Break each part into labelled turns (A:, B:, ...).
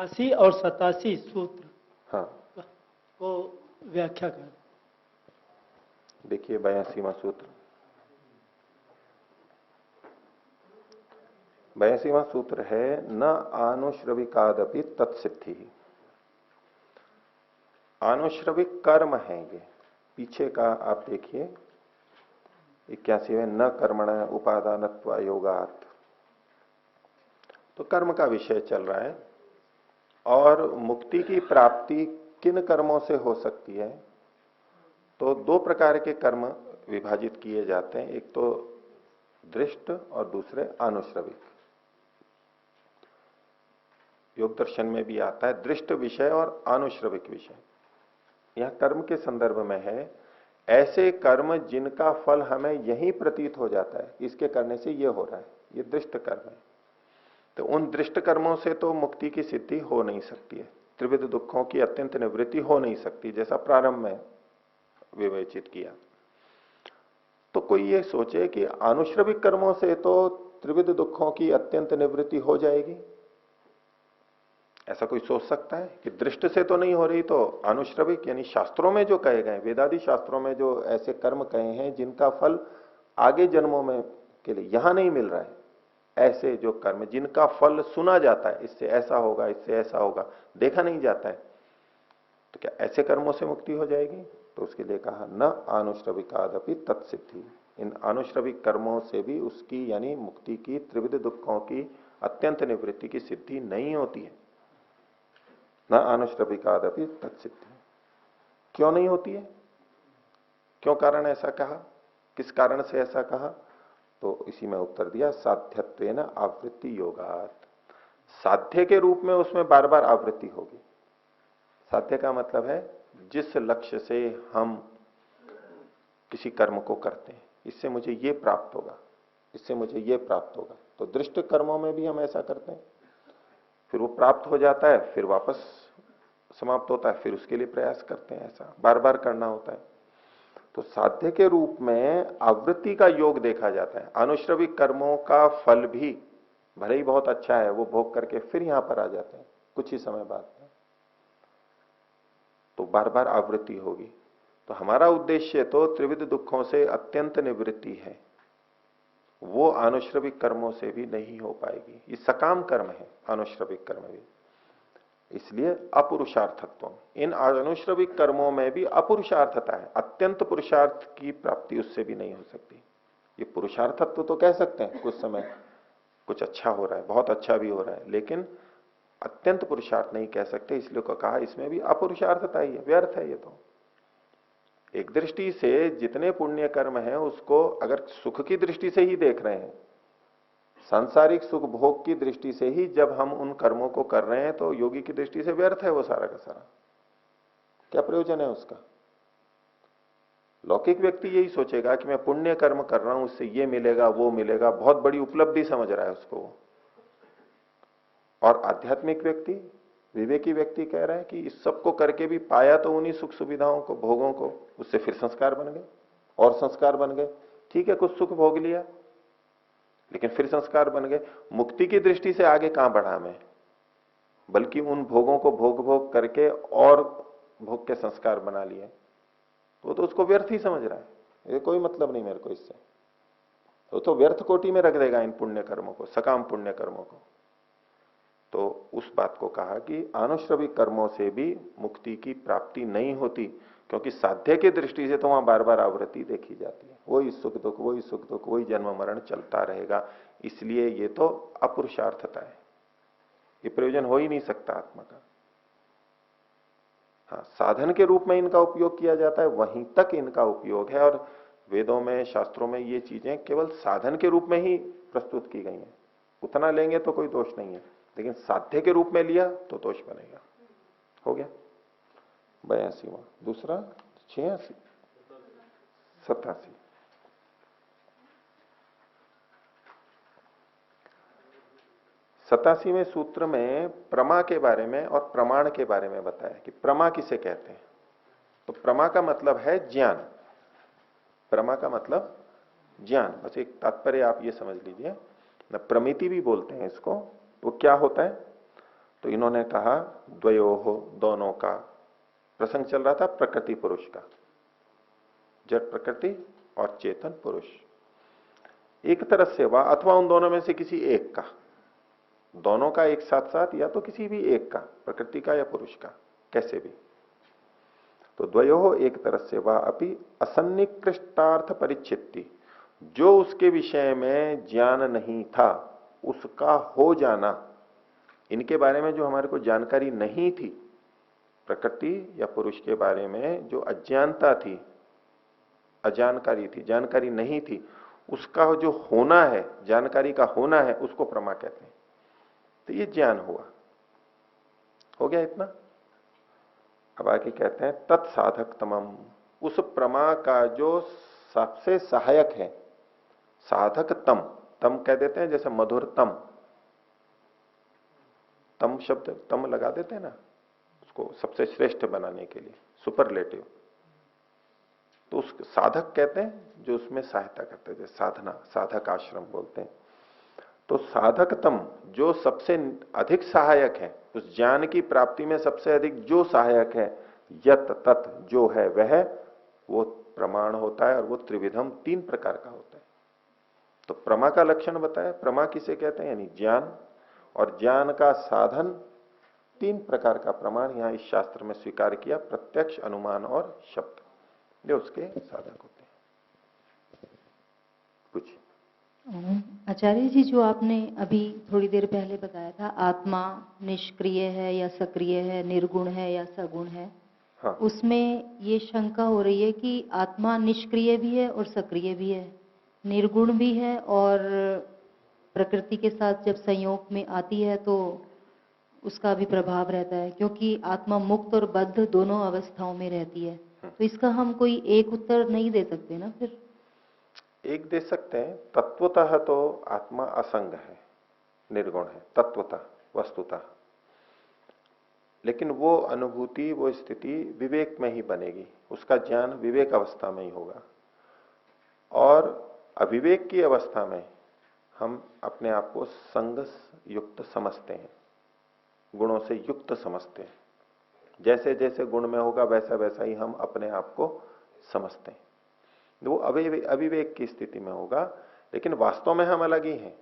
A: 86 और 87 सूत्र
B: हाँ,
A: को व्याख्या कर।
B: देखिए 82वां सूत्र। 82वां सूत्र है न आनुश्रविकादपि तत्सिद्धि। आनुश्रविक कर्म है ये। पीछे का आप देखिए 81वें, न कर्मण उपादानत्व योगात। तो कर्म का विषय चल रहा है और मुक्ति की प्राप्ति किन कर्मों से हो सकती है। तो दो प्रकार के कर्म विभाजित किए जाते हैं, एक तो दृष्ट और दूसरे आनुश्रविक। योग दर्शन में भी आता है दृष्ट विषय और आनुश्रविक विषय। यह कर्म के संदर्भ में है ऐसे कर्म जिनका फल हमें यही प्रतीत हो जाता है, इसके करने से ये हो रहा है, ये दृष्ट कर्म है। तो उन दृष्ट कर्मों से तो मुक्ति की सिद्धि हो नहीं सकती है, त्रिविध दुखों की अत्यंत निवृत्ति हो नहीं सकती, जैसा प्रारंभ में विवेचित किया। तो कोई ये सोचे कि आनुश्रविक कर्मों से तो त्रिविध दुखों की अत्यंत निवृत्ति हो जाएगी, ऐसा कोई सोच सकता है कि दृष्ट से तो नहीं हो रही, तो आनुश्रविक यानी शास्त्रों में जो कहे गए, वेदादि शास्त्रों में जो ऐसे कर्म कहे हैं जिनका फल आगे जन्मों में के लिए यहां नहीं मिल रहा है, ऐसे जो कर्म जिनका फल सुना जाता है, इससे ऐसा होगा, इससे ऐसा होगा, देखा नहीं जाता है, तो क्या ऐसे कर्मों से मुक्ति हो जाएगी? तो उसके लिए कहा न आनुश्रविकादपि तत्सिद्धि। इन आनुश्रविक कर्मों से भी उसकी यानी मुक्ति की त्रिविध दुखों की अत्यंत निवृत्ति की सिद्धि नहीं होती है। न आनुश्रविकादपि तत्सिद्धि। क्यों नहीं होती है? क्यों कारण ऐसा कहा, किस कारण से ऐसा कहा? तो इसी में उत्तर दिया साध्यत्वेन आवृत्ति योगात। साध्य के रूप में उसमें बार बार आवृत्ति होगी। साध्य का मतलब है जिस लक्ष्य से हम किसी कर्म को करते हैं, इससे मुझे ये प्राप्त होगा, इससे मुझे ये प्राप्त होगा। तो दृष्ट कर्मों में भी हम ऐसा करते हैं, फिर वो प्राप्त हो जाता है, फिर वापस समाप्त होता है, फिर उसके लिए प्रयास करते हैं, ऐसा बार बार करना होता है। तो साध्य के रूप में आवृत्ति का योग देखा जाता है। अनुश्रविक कर्मों का फल भी भले ही बहुत अच्छा है, वो भोग करके फिर यहां पर आ जाते हैं कुछ ही समय बाद में, तो बार बार आवृत्ति होगी। तो हमारा उद्देश्य तो त्रिविध दुखों से अत्यंत निवृत्ति है, वो अनुश्रविक कर्मों से भी नहीं हो पाएगी। ये सकाम कर्म है अनुश्रविक कर्म भी, इसलिए अपुरुषार्थत्व। इन अनुश्रविक कर्मों में भी अपुरुषार्थता है, अत्यंत पुरुषार्थ की प्राप्ति उससे भी नहीं हो सकती। ये पुरुषार्थत्व तो कह सकते हैं, कुछ समय कुछ अच्छा हो रहा है, बहुत अच्छा भी हो रहा है, लेकिन अत्यंत पुरुषार्थ नहीं कह सकते। इसलिए को कहा इसमें भी अपुरुषार्थता ही है, व्यर्थ है ये तो। एक दृष्टि से जितने पुण्य कर्म हैं उसको अगर सुख की दृष्टि से ही देख रहे हैं, सांसारिक सुख भोग की दृष्टि से ही जब हम उन कर्मों को कर रहे हैं, तो योगी की दृष्टि से व्यर्थ है वो सारा का सारा। क्या प्रयोजन है उसका? लौकिक व्यक्ति यही सोचेगा कि मैं पुण्य कर्म कर रहा हूं, उससे ये मिलेगा वो मिलेगा, बहुत बड़ी उपलब्धि समझ रहा है उसको। और आध्यात्मिक व्यक्ति, विवेकी व्यक्ति कह रहा है कि इस सबको करके भी पाया तो उन्हीं सुख सुविधाओं को, भोगों को, उससे फिर संस्कार बन गए और संस्कार बन गए। ठीक है, कुछ सुख भोग लिया, लेकिन फिर संस्कार बन गए। मुक्ति की दृष्टि से आगे कहां बढ़ा मैं, बल्कि उन भोगों को भोग भोग करके और भोग के संस्कार बना लिए, तो उसको व्यर्थ ही समझ रहा है। ये कोई मतलब नहीं मेरे को इससे, तो व्यर्थ कोटि में रख देगा इन पुण्य कर्मों को, सकाम पुण्य कर्मों को। तो उस बात को कहा कि आनुश्रविक कर्मों से भी मुक्ति की प्राप्ति नहीं होती, क्योंकि साध्य की दृष्टि से तो वहां बार बार आवृत्ति देखी जाती है, वही सुख दुख, वही सुख दुख, वही जन्म मरण चलता रहेगा। इसलिए ये तो अपुरुषार्थता है, ये प्रयोजन हो ही नहीं सकता आत्मा का। हाँ, साधन के रूप में इनका उपयोग किया जाता है, वहीं तक इनका उपयोग है। और वेदों में, शास्त्रों में ये चीजें केवल साधन के रूप में ही प्रस्तुत की गई हैं। उतना लेंगे तो कोई दोष नहीं है, लेकिन साध्य के रूप में लिया तो दोष बनेगा। हो गया 82वां। दूसरा 86, 87। सतासीवें सूत्र में प्रमा के बारे में और प्रमाण के बारे में बताया कि प्रमा किसे कहते हैं। तो प्रमा का मतलब है ज्ञान, प्रमा का मतलब ज्ञान। बस एक तात्पर्य आप ये समझ लीजिए, प्रमिति भी बोलते हैं इसको। वो क्या होता है? तो इन्होंने कहा द्वयोहो, दोनों का। प्रसंग चल रहा था प्रकृति पुरुष का, जड़ प्रकृति और चेतन पुरुष। एक तरह से वा अथवा उन दोनों में से किसी एक का, दोनों का एक साथ साथ, या तो किसी भी एक का, प्रकृति का या पुरुष का, कैसे भी। तो द्वयोः एक तरह से वा अपि असन्निकृष्टार्थ परिच्छित्ति, जो उसके विषय में ज्ञान नहीं था उसका हो जाना, इनके बारे में जो हमारे को जानकारी नहीं थी, प्रकृति या पुरुष के बारे में जो अज्ञानता थी, अजानकारी थी, जानकारी नहीं थी, उसका जो होना है, जानकारी का होना है, उसको प्रमा कहते हैं। तो ये ज्ञान हुआ, हो गया इतना। अब आगे कहते हैं तत्साधक तमम, उस प्रमा का जो सबसे सहायक है, साधक तम, तम कह देते हैं जैसे मधुरतम, तम शब्द तम लगा देते हैं ना उसको सबसे श्रेष्ठ बनाने के लिए, सुपरलेटिव। तो उस साधक कहते हैं जो उसमें सहायता करते हैं, जैसे साधना, साधक आश्रम बोलते हैं। तो साधकतम, जो सबसे अधिक सहायक है, उस ज्ञान की प्राप्ति में सबसे अधिक जो सहायक है, यत तत् जो है वह, वो प्रमाण होता है। और वो त्रिविधम, तीन प्रकार का होता है। तो प्रमा का लक्षण बताया, प्रमा किसे कहते हैं, यानी ज्ञान, और ज्ञान का साधन तीन प्रकार का प्रमाण यहां इस शास्त्र में स्वीकार किया, प्रत्यक्ष, अनुमान और शब्द, ये उसके साधक होते हैं। कुछ
C: आचार्य जी, जो आपने अभी थोड़ी देर पहले बताया था, आत्मा निष्क्रिय है या सक्रिय है, निर्गुण है या सगुण है,
B: हाँ।
C: उसमें ये शंका हो रही है कि आत्मा निष्क्रिय भी है और सक्रिय भी है, निर्गुण भी है, और प्रकृति के साथ जब संयोग में आती है तो उसका भी प्रभाव रहता है, क्योंकि आत्मा मुक्त और बद्ध दोनों अवस्थाओं में रहती है। तो इसका हम कोई एक उत्तर नहीं दे सकते ना फिर?
B: एक दे सकते हैं, तत्वतः तो आत्मा असंग है, निर्गुण है तत्वतः, वस्तुतः। लेकिन वो अनुभूति, वो स्थिति विवेक में ही बनेगी, उसका ज्ञान विवेक अवस्था में ही होगा। और अविवेक की अवस्था में हम अपने आप को संग युक्त समझते हैं, गुणों से युक्त समझते हैं। जैसे जैसे गुण में होगा वैसा वैसा ही हम अपने आप को समझते हैं। वो अविवेक की स्थिति में होगा, लेकिन वास्तव में हम अलग ही हैं।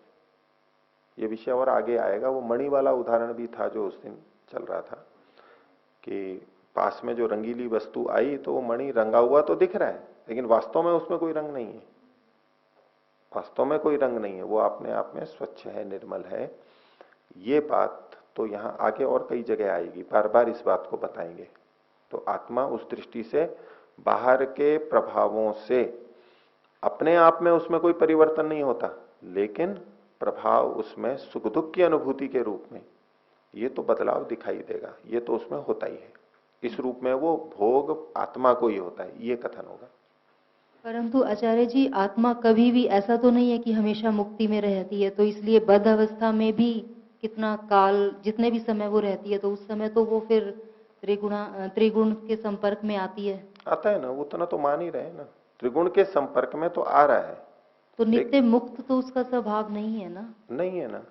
B: ये विषय और आगे आएगा। वो मणि वाला उदाहरण भी था जो उस दिन चल रहा था, कि पास में जो रंगीली वस्तु आई तो वो मणि रंगा हुआ तो दिख रहा है, लेकिन वास्तव में उसमें कोई रंग नहीं है, वास्तव में कोई रंग नहीं है, वो अपने आप में स्वच्छ है, निर्मल है। ये बात तो यहां आगे और कई जगह आएगी, बार बार इस बात को बताएंगे। तो आत्मा उस दृष्टि से बाहर के प्रभावों से अपने आप में उसमें कोई परिवर्तन नहीं होता, लेकिन प्रभाव उसमें सुख दुख की अनुभूति के रूप में ये तो बदलाव दिखाई देगा, ये तो उसमें होता ही है। इस रूप में वो भोग आत्मा को ही होता है, ये कथन होगा।
C: परंतु आचार्य जी, आत्मा कभी भी ऐसा तो नहीं है कि हमेशा मुक्ति में रहती है, तो इसलिए बद्ध अवस्था में भी कितना काल, जितने भी समय वो रहती है, तो उस समय तो वो फिर त्रिगुण के संपर्क में आती है।
B: आता है ना, उतना तो मान ही रहे ना, त्रिगुण के संपर्क में तो आ रहा है।
C: तो नित्य मुक्त तो उसका स्वभाव नहीं है ना?
B: नहीं है ना,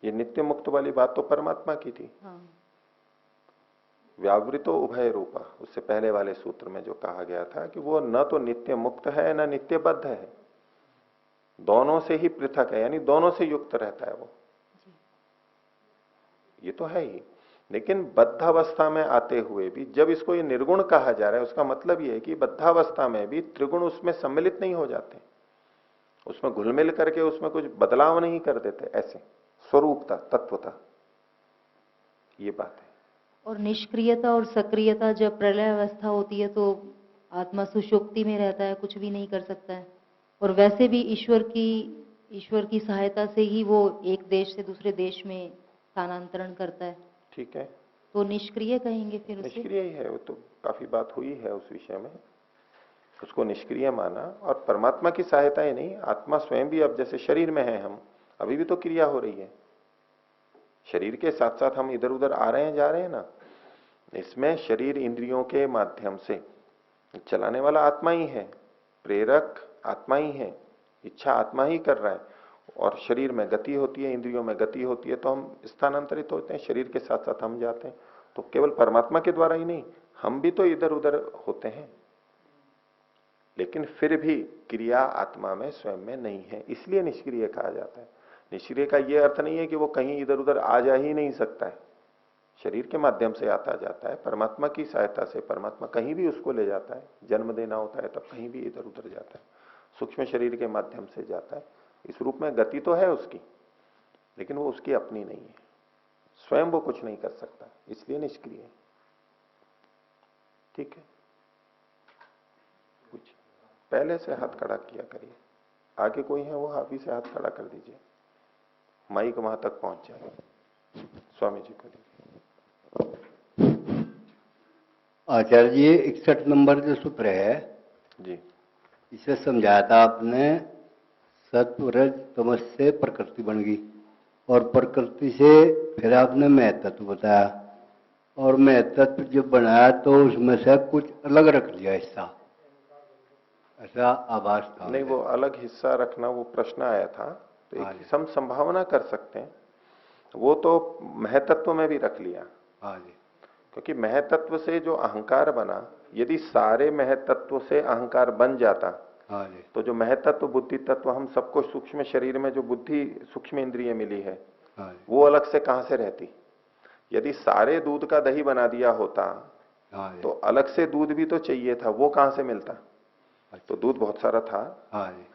B: ये नित्य मुक्त वाली बात तो परमात्मा की थी।
C: हाँ।
B: व्यावृतो उभय रूपा, उससे पहले वाले सूत्र में जो कहा गया था कि वो न तो नित्य मुक्त है न नित्य बद्ध है, दोनों से ही पृथक है, यानी दोनों से युक्त रहता है वो। ये तो है ही। लेकिन बद्धावस्था में आते हुए भी जब इसको ये निर्गुण कहा जा रहा है, उसका मतलब ये है कि बद्धावस्था में भी त्रिगुण उसमें सम्मिलित नहीं हो जाते, उसमें घुल मिल करके उसमें कुछ बदलाव नहीं कर देते, ऐसे स्वरूपता, तत्वता, ये बात है।
C: और निष्क्रियता और सक्रियता, जब प्रलय अवस्था होती है तो आत्मा सुषुप्ति में रहता है, कुछ भी नहीं कर सकता है, और वैसे भी ईश्वर की सहायता से ही वो एक देश से दूसरे देश में स्थानांतरण करता है।
B: ठीक है,
C: तो निष्क्रिय कहेंगे फिर उसे?
B: निष्क्रिय ही है वो, तो काफी बात हुई है उस विषय में, उसको निष्क्रिय माना। और परमात्मा की सहायता ही नहीं, आत्मा स्वयं भी, अब जैसे शरीर में है हम, अभी भी तो क्रिया हो रही है, शरीर के साथ साथ हम इधर उधर आ रहे हैं, जा रहे हैं ना। इसमें शरीर इंद्रियों के माध्यम से चलाने वाला आत्मा ही है, प्रेरक आत्मा ही है, इच्छा आत्मा ही कर रहा है। और शरीर में गति होती है, इंद्रियों में गति होती है, तो हम स्थानांतरित होते हैं, शरीर के साथ साथ हम जाते हैं। तो केवल परमात्मा के द्वारा ही नहीं, हम भी तो इधर उधर होते हैं, लेकिन फिर भी क्रिया आत्मा में स्वयं में नहीं है, इसलिए निष्क्रिय कहा जाता है। निष्क्रिय का यह अर्थ नहीं है कि वो कहीं इधर उधर आ जा ही नहीं सकता है, शरीर के माध्यम से आता जाता है, परमात्मा की सहायता से परमात्मा कहीं भी उसको ले जाता है। जन्म देना होता है तब कहीं भी इधर उधर जाता है, सूक्ष्म शरीर के माध्यम से जाता है। इस रूप में गति तो है उसकी, लेकिन वो उसकी अपनी नहीं है, स्वयं वो कुछ नहीं कर सकता, इसलिए निष्क्रिय है। ठीक है, कुछ पहले से हाथ खड़ा किया करिए, आगे कोई है वो अभी से हाथ खड़ा कर दीजिए, माइक वहां तक पहुंच जाए। स्वामी जी को
D: आचार्य जी 61 नंबर जो सूत्र है
B: जी,
D: इसे समझाया था आपने, सत्व रज तमस से प्रकृति बन गई और प्रकृति से फिर आपने मैं तत्व बताया, और मैं तत्व जब बनाया तो उसमें से कुछ अलग रख लिया हिस्सा, ऐसा आभास था।
B: नहीं, वो अलग हिस्सा रखना वो प्रश्न आया था, तो
D: हाँ
B: एक
D: जी।
B: हम संभावना कर सकते हैं, वो तो महतत्व में भी रख लिया।
D: हाँ जी।
B: क्योंकि महतत्व से जो अहंकार बना, यदि सारे महतत्व से अहंकार बन जाता,
D: हाँ जी।
B: तो जो महतत्व बुद्धि तत्व हम सबको सूक्ष्म शरीर में जो बुद्धि सूक्ष्म इंद्रिय मिली है,
D: हाँ जी।
B: वो अलग से कहां से रहती? यदि सारे दूध का दही बना दिया होता,
D: हाँ जी।
B: तो अलग से दूध भी तो चाहिए था, वो कहां से मिलता?
D: अच्छा।
B: तो दूध बहुत सारा था,
D: हाँ जी।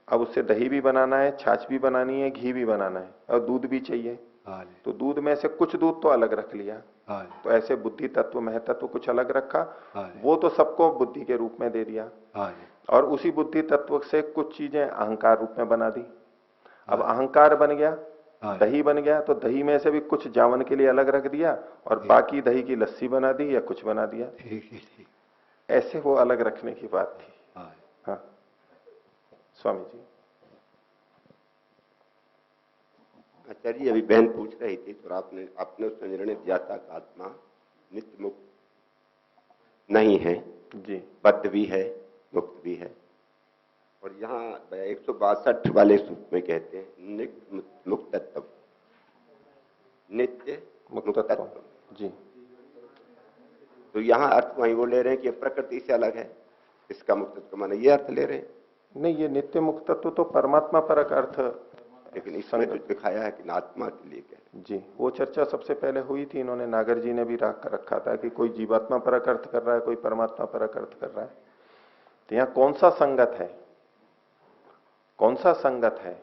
B: अब उससे दही भी बनाना है, छाछ भी बनानी है, घी भी बनाना है, और दूध भी चाहिए,
D: हाँ जी।
B: तो दूध में से कुछ दूध तो अलग रख लिया।
D: हाँ जी।
B: तो ऐसे बुद्धि तत्व महतत्व कुछ अलग रखा,
D: हाँ जी।
B: वो तो सबको बुद्धि के रूप में दे दिया,
D: हाँ जी।
B: और उसी बुद्धि तत्व से कुछ चीजें अहंकार रूप में बना दी। अब
D: हाँ।
B: अहंकार बन गया,
D: हाँ।
B: दही बन गया, तो दही में से भी कुछ जावन के लिए अलग रख दिया, और
D: ठीक।
B: बाकी दही की लस्सी बना दी या कुछ बना दिया।
D: ठीक है, ठीक।
B: ऐसे वो अलग रखने की बात थी।
D: हाँ।
B: हाँ, स्वामी जी।
E: आचार्य जी, अभी बहन पूछ रही थी, तो आपने उसका निर्णय दिया था कि आत्मा नित्य मुक्त नहीं है,
B: जी,
E: बद्ध भी है, मुक्त भी है। और यहाँ 162 वाले सूत्र में कहते हैं नित्य मुक्तत्व, नित्य मुक्तत्व।
B: जी,
E: तो यहाँ अर्थ वही वो ले रहे हैं कि प्रकृति से अलग है, इसका मुक्तत्व माने ये अर्थ ले रहे हैं।
B: नहीं, ये नित्य मुक्तत्व तो परमात्मा परक अर्थ,
E: लेकिन इसमें तो दिखाया है कि आत्मा के लिए क्या है।
B: जी, वो चर्चा सबसे पहले हुई थी, इन्होंने नागर जी ने भी रखा था कि कोई जीवात्मा परक अर्थ कर रहा है, कोई परमात्मा परक अर्थ कर रहा है। तो यहाँ कौन सा संगत है, कौन सा संगत है?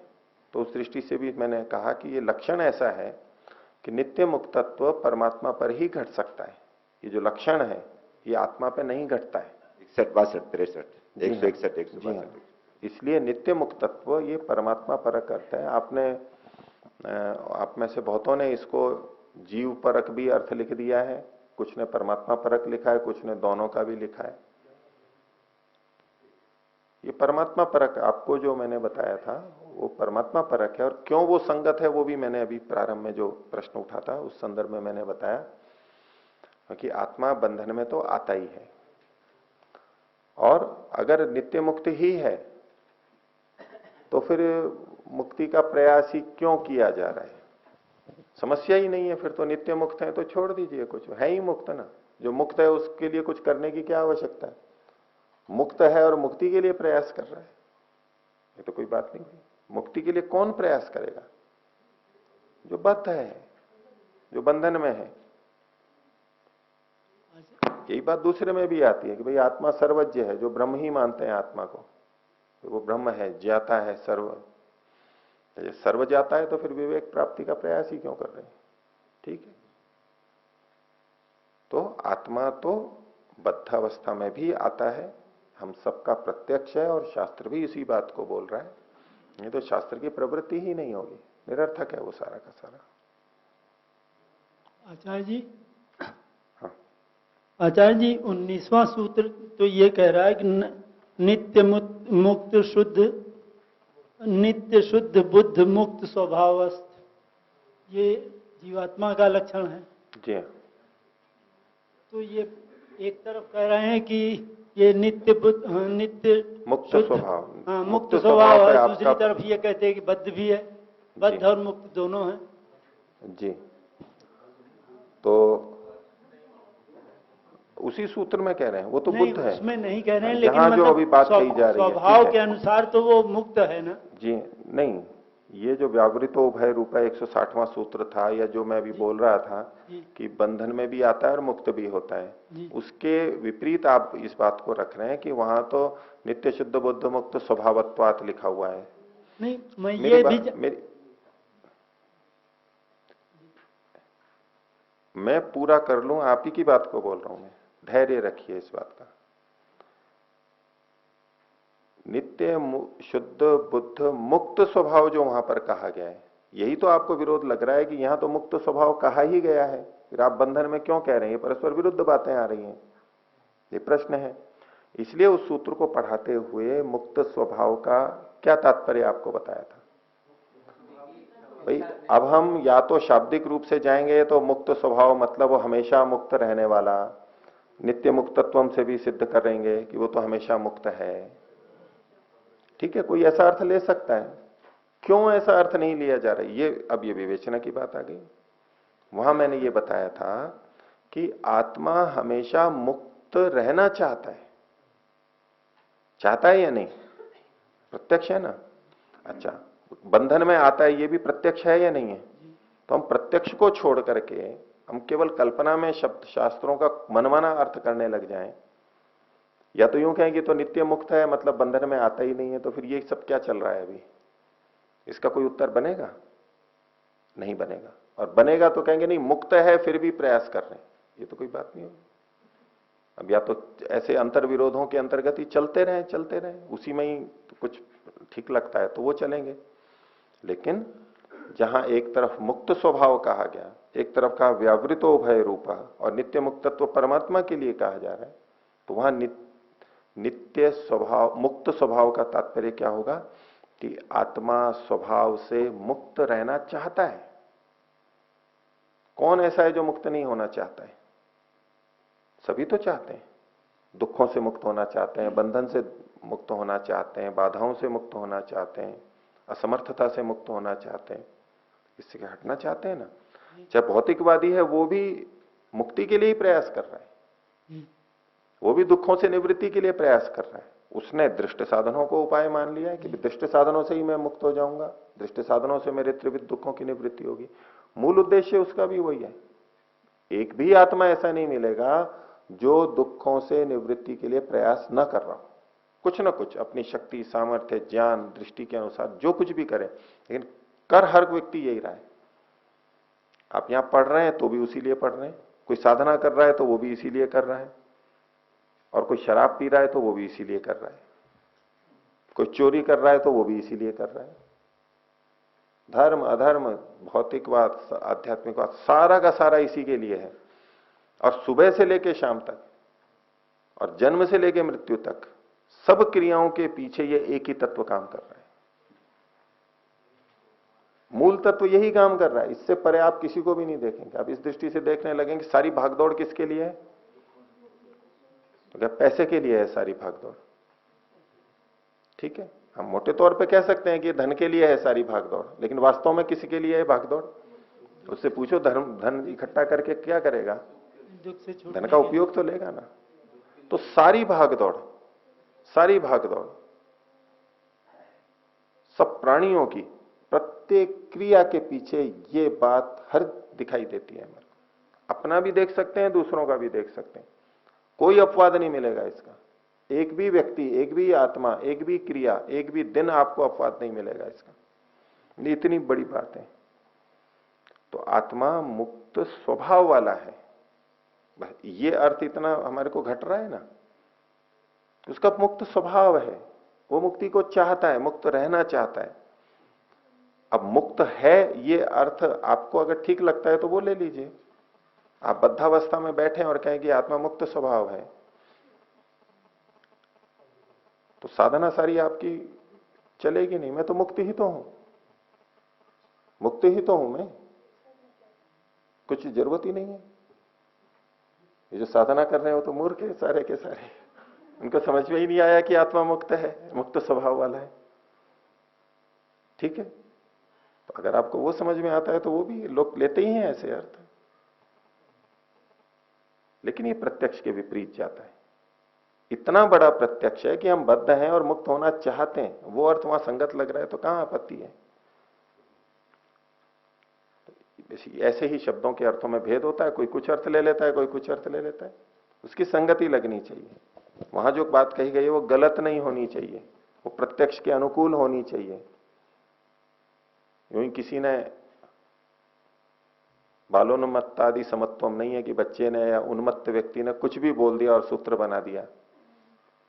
B: तो उस दृष्टि से भी मैंने कहा कि ये लक्षण ऐसा है कि नित्य मुक्तत्व परमात्मा पर ही घट सकता है। ये जो लक्षण है ये आत्मा पे नहीं घटता है।
E: 61, 62, 63,
B: जी हाँ,
E: 161,
B: जी हाँ।
E: 162।
B: इसलिए नित्य मुक्तत्व ये परमात्मा परक अर्थ है। आप में से बहुतों ने इसको जीव परक भी अर्थ लिख दिया है, कुछ ने परमात्मा परक लिखा है, कुछ ने दोनों का भी लिखा है। ये परमात्मा परक आपको जो मैंने बताया था वो परमात्मा परक है, और क्यों वो संगत है वो भी मैंने अभी प्रारंभ में जो प्रश्न उठा था उस संदर्भ में मैंने बताया, क्योंकि आत्मा बंधन में तो आता ही है, और अगर नित्य मुक्त ही है तो फिर मुक्ति का प्रयास ही क्यों किया जा रहा है? समस्या ही नहीं है फिर तो। नित्य मुक्त है तो छोड़ दीजिए, कुछ है ही मुक्त ना। जो मुक्त है उसके लिए कुछ करने की क्या आवश्यकता है? मुक्त है और मुक्ति के लिए प्रयास कर रहा है, ये तो कोई बात नहीं हुई। मुक्ति के लिए कौन प्रयास करेगा? जो बद्ध है, जो बंधन में है। यही बात दूसरे में भी आती है कि भाई आत्मा सर्वज्ञ है, जो ब्रह्म ही मानते हैं आत्मा को, तो वो ब्रह्म है, ज्ञाता है, सर्व जाता है, तो फिर विवेक प्राप्ति का प्रयास ही क्यों कर रहे हैं? ठीक है, तो आत्मा तो बद्ध अवस्था में भी आता है, हम सबका प्रत्यक्ष है, और शास्त्र भी इसी बात को बोल रहा है। नहीं तो शास्त्र की प्रवृत्ति ही नहीं होगी, निरर्थक है वो सारा का सारा।
A: आचार्य जी,
B: हाँ,
A: आचार्य जी 19वां सूत्र तो ये कह रहा है कि नित्य मुक्त शुद्ध, नित्य शुद्ध बुद्ध मुक्त स्वभावस्थ, ये जीवात्मा का लक्षण है।
B: जी हाँ।
A: तो ये एक तरफ कह रहे हैं कि ये नित्य बुद्ध, हाँ, नित्य
B: मुक्त
A: शुद्ध,
B: स्वभाव।
A: हाँ,
B: मुक्त
A: मुक्त
B: स्वभाव
A: स्वभाव
B: पे
A: है।
B: आपका-
A: दूसरी तरफ ये कहते हैं कि बद्ध भी है, बद्ध और मुक्त दोनों है।
B: जी, तो उसी सूत्र में कह रहे हैं, वो तो
A: नहीं,
B: बुद्ध है।
A: उसमें नहीं कह रहे हैं, लेकिन
B: यहाँ जो
A: मतलब
B: अभी बात कही जा रही है,
A: स्वभाव
B: ठीक
A: के
B: है।
A: अनुसार तो वो मुक्त है ना।
B: जी नहीं, ये जो व्यावृतो भय रूप 160वां सूत्र था, या जो मैं अभी बोल रहा था
A: जी।
B: कि बंधन में भी आता है और मुक्त भी होता है,
A: जी।
B: उसके विपरीत आप इस बात को रख रहे हैं कि वहां तो नित्य शुद्ध बुद्ध मुक्त स्वभावत्वात् लिखा हुआ है।
A: नहीं, मैं
B: मेरी
A: ये
B: बात- मैं पूरा कर लूं, आप ही की बात को बोल रहा हूं मैं, धैर्य रखिए इस बात का। नित्य शुद्ध बुद्ध मुक्त स्वभाव जो वहां पर कहा गया है, यही तो आपको विरोध लग रहा है कि यहां तो मुक्त स्वभाव कहा ही गया है, फिर आप बंधन में क्यों कह रहे हैं? ये परस्पर विरुद्ध बातें आ रही हैं, ये प्रश्न है। इसलिए उस सूत्र को पढ़ाते हुए मुक्त स्वभाव का क्या तात्पर्य आपको बताया था भाई। अब हम या तो शाब्दिक रूप से जाएंगे तो मुक्त स्वभाव मतलब वो हमेशा मुक्त रहने वाला, नित्य मुक्तत्वम से भी सिद्ध करेंगे कि वो तो हमेशा मुक्त है। ठीक है, कोई ऐसा अर्थ ले सकता है, क्यों ऐसा अर्थ नहीं लिया जा रहा है, ये अब ये विवेचना की बात आ गई। वहां मैंने ये बताया था कि आत्मा हमेशा मुक्त रहना चाहता है या नहीं? प्रत्यक्ष है ना। अच्छा, बंधन में आता है, ये भी प्रत्यक्ष है या नहीं है? तो हम प्रत्यक्ष को छोड़ करके हम केवल कल्पना में शब्द शास्त्रों का मनमाना अर्थ करने लग जाएं, या तो यूं कहेंगे तो नित्य मुक्त है मतलब बंधन में आता ही नहीं है, तो फिर ये सब क्या चल रहा है अभी? इसका कोई उत्तर बनेगा? नहीं बनेगा। और बनेगा तो कहेंगे नहीं मुक्त है फिर भी प्रयास कर रहे हैं, ये तो कोई बात नहीं होगी। अब या तो ऐसे अंतर विरोधों के अंतर्गत ही चलते रहे, उसी में ही तो कुछ ठीक लगता है तो वो चलेंगे। लेकिन जहां एक तरफ मुक्त स्वभाव कहा गया, एक तरफ कहा व्यावृतो भय रूपा, और नित्य मुक्तत्व परमात्मा के लिए कहा जा रहा है, तो वहां नित्य स्वभाव मुक्त स्वभाव का तात्पर्य क्या होगा कि आत्मा स्वभाव से मुक्त रहना चाहता है। कौन ऐसा है जो मुक्त नहीं होना चाहता है? सभी तो चाहते हैं, दुखों से मुक्त होना चाहते हैं, बंधन से मुक्त होना चाहते हैं, बाधाओं से मुक्त होना चाहते हैं, असमर्थता से मुक्त होना चाहते हैं, इससे हटना चाहते हैं ना। चाहे भौतिकवादी है वो भी मुक्ति के लिए ही प्रयास कर रहा है, वो भी दुखों से निवृत्ति के लिए प्रयास कर रहा है। उसने दृष्ट साधनों को उपाय मान लिया है कि दृष्ट साधनों से ही मैं मुक्त हो जाऊंगा, दृष्ट साधनों से मेरे त्रिविध दुखों की निवृत्ति होगी। मूल उद्देश्य उसका भी वही है। एक भी आत्मा ऐसा नहीं मिलेगा जो दुखों से निवृत्ति के लिए प्रयास न कर रहा हो, कुछ ना कुछ अपनी शक्ति, सामर्थ्य, ज्ञान, दृष्टि के अनुसार जो कुछ भी करे, लेकिन कर हर व्यक्ति यही रहा है। आप यहां पढ़ रहे हैं तो भी उसी लिए पढ़ रहे हैं, कोई साधना कर रहा है तो वो भी इसीलिए कर रहा है, और कोई शराब पी रहा है तो वो भी इसीलिए कर रहा है, कोई चोरी कर रहा है तो वो भी इसीलिए कर रहा है। धर्म अधर्म, भौतिकवाद, आध्यात्मिकवाद, सारा का सारा इसी के लिए है। और सुबह से लेकर शाम तक और जन्म से लेकर मृत्यु तक सब क्रियाओं के पीछे ये एक ही तत्व काम कर रहा है। मूल तत्व यही काम कर रहा है, इससे परे आप किसी को भी नहीं देखेंगे। आप इस दृष्टि से देखने लगेंगे सारी भागदौड़ किसके लिए है? तो क्या पैसे के लिए है सारी भागदौड़? ठीक है, हम मोटे तौर पे कह सकते हैं कि धन के लिए है सारी भागदौड़, लेकिन वास्तव में किसी के लिए है भागदौड़? उससे पूछो धन इकट्ठा करके क्या करेगा? धन का उपयोग तो लेगा ना। तो सारी भागदौड़ सब प्राणियों की प्रत्येक क्रिया के पीछे ये बात हर दिखाई देती है। अपना भी देख सकते हैं, दूसरों का भी देख सकते हैं, कोई अपवाद नहीं मिलेगा इसका। एक भी व्यक्ति, एक भी आत्मा, एक भी क्रिया, एक भी दिन आपको अपवाद नहीं मिलेगा इसका। ये इतनी बड़ी बात है। तो आत्मा मुक्त स्वभाव वाला है, ये अर्थ इतना हमारे को घट रहा है ना। उसका मुक्त स्वभाव है, वो मुक्ति को चाहता है, मुक्त रहना चाहता है। अब मुक्त है ये अर्थ आपको अगर ठीक लगता है तो वो ले लीजिए। आप बद्धावस्था में बैठे और कहें कि आत्मा मुक्त स्वभाव है, तो साधना सारी आपकी चलेगी नहीं। मैं तो मुक्त ही तो हूं, मुक्त ही तो हूं मैं, कुछ जरूरत ही नहीं है। ये जो साधना कर रहे हो तो मूर्ख है सारे के सारे। उनको समझ में ही नहीं आया कि आत्मा मुक्त है, मुक्त स्वभाव वाला है। ठीक है, तो अगर आपको वो समझ में आता है तो वो भी लोग लेते ही हैं ऐसे अर्थ। लेकिन ये प्रत्यक्ष के विपरीत जाता है। इतना बड़ा प्रत्यक्ष है कि हम बद्ध हैं और मुक्त होना चाहते हैं, वो अर्थ वहां संगत लग रहा है तो कहां आपत्ति है। ऐसे ही शब्दों के अर्थों में भेद होता है, कोई कुछ अर्थ ले लेता है, कोई कुछ अर्थ ले लेता है, उसकी संगति लगनी चाहिए। वहां जो बात कही गई है वो गलत नहीं होनी चाहिए, वो प्रत्यक्ष के अनुकूल होनी चाहिए। यूं ही किसी ने बालोन्मत्तादि समत्वम नहीं है कि बच्चे ने या उन्मत्त व्यक्ति ने कुछ भी बोल दिया और सूत्र बना दिया।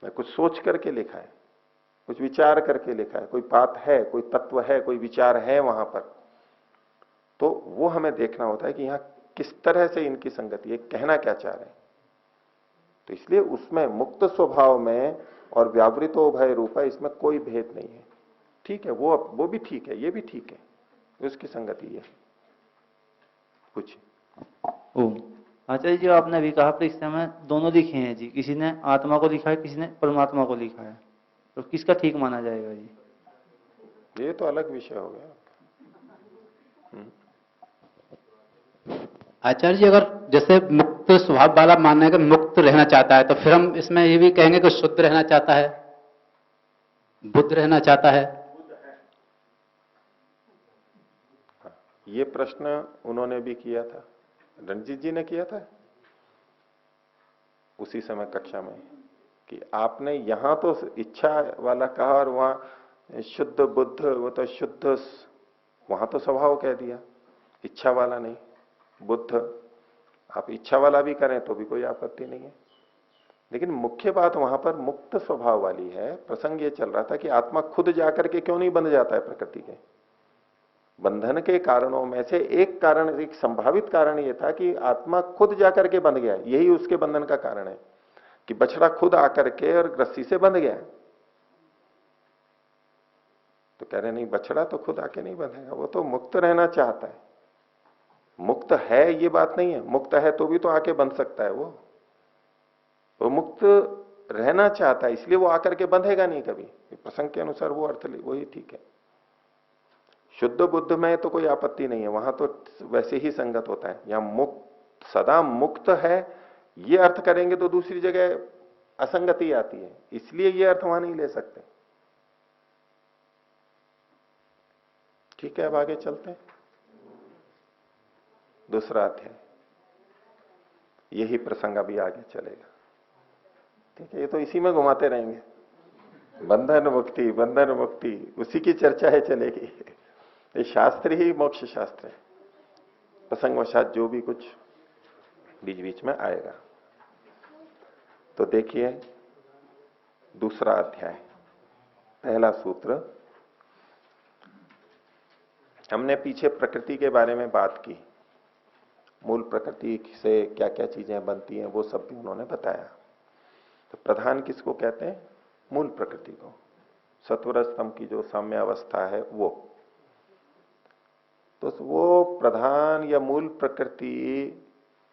B: कुछ सोच करके लिखा है, कुछ विचार करके लिखा है, कोई बात है, कोई तत्व है, कोई विचार है वहां पर, तो वो हमें देखना होता है कि यहां किस तरह से इनकी संगति है, कहना क्या चाह रहे हैं। तो इसलिए उसमें मुक्त स्वभाव में और व्यावृतो भय रूप है, इसमें कोई भेद नहीं है। ठीक है, वो भी ठीक है, ये भी ठीक है, उसकी संगति है। कुछ
F: आचार्य जी, आपने अभी कहा परीक्षा में दोनों लिखे हैं जी, किसी ने आत्मा को लिखा है, किसी ने परमात्मा को लिखा है, तो किसका ठीक माना जाएगा जी?
B: ये तो अलग विषय हो गया।
G: आचार्य जी, अगर जैसे मुक्त स्वभाव वाला मानने का मुक्त रहना चाहता है, तो फिर हम इसमें ये भी कहेंगे कि शुद्ध रहना चाहता है, बुद्ध रहना चाहता है।
B: ये प्रश्न उन्होंने भी किया था, रणजीत जी ने किया था उसी समय कक्षा में, कि आपने यहां तो इच्छा वाला कहा और वहां शुद्ध बुद्ध, वो तो शुद्ध, वहां तो स्वभाव कह दिया, इच्छा वाला नहीं। बुद्ध आप इच्छा वाला भी करें तो भी कोई आपत्ति नहीं है, लेकिन मुख्य बात वहां पर मुक्त स्वभाव वाली है। प्रसंग ये चल रहा था कि आत्मा खुद जाकर के क्यों नहीं बंध जाता है प्रकृति के। बंधन के कारणों में से एक कारण, एक संभावित कारण यह था कि आत्मा खुद जाकर के बंध गया, यही उसके बंधन का कारण है कि बछड़ा खुद आकर के और रस्सी से बंध गया। तो कह रहे नहीं, बछड़ा तो खुद आके नहीं बंधेगा, वो तो मुक्त रहना चाहता है। मुक्त है ये बात नहीं है, मुक्त है तो भी तो आके बंध सकता है। वो मुक्त रहना चाहता है, इसलिए वो आकर के बंधेगा नहीं कभी। प्रसंग के अनुसार वो अर्थ वही ठीक है। शुद्ध बुद्ध में तो कोई आपत्ति नहीं है, वहां तो वैसे ही संगत होता है। यहां मुक्त, सदा मुक्त है, ये अर्थ करेंगे तो दूसरी जगह असंगति आती है, इसलिए ये अर्थ वहां नहीं ले सकते। ठीक है, अब आगे चलते हैं। दूसरा अध्याय, यही प्रसंग अभी आगे चलेगा। ठीक है, ये तो इसी में घुमाते रहेंगे, बंधन मुक्ति, बंधन मुक्ति, उसी की चर्चा है चलेगी। ये शास्त्र ही मोक्ष शास्त्र है, प्रसंगवशात जो भी कुछ बीच बीच में आएगा। तो देखिए दूसरा अध्याय, पहला सूत्र। हमने पीछे प्रकृति के बारे में बात की, मूल प्रकृति से क्या क्या चीजें बनती हैं वो सब भी उन्होंने बताया। तो प्रधान किसको कहते हैं? मूल प्रकृति को। सत्वर स्तंभ की जो साम्य अवस्था है वो, तो वो प्रधान या मूल प्रकृति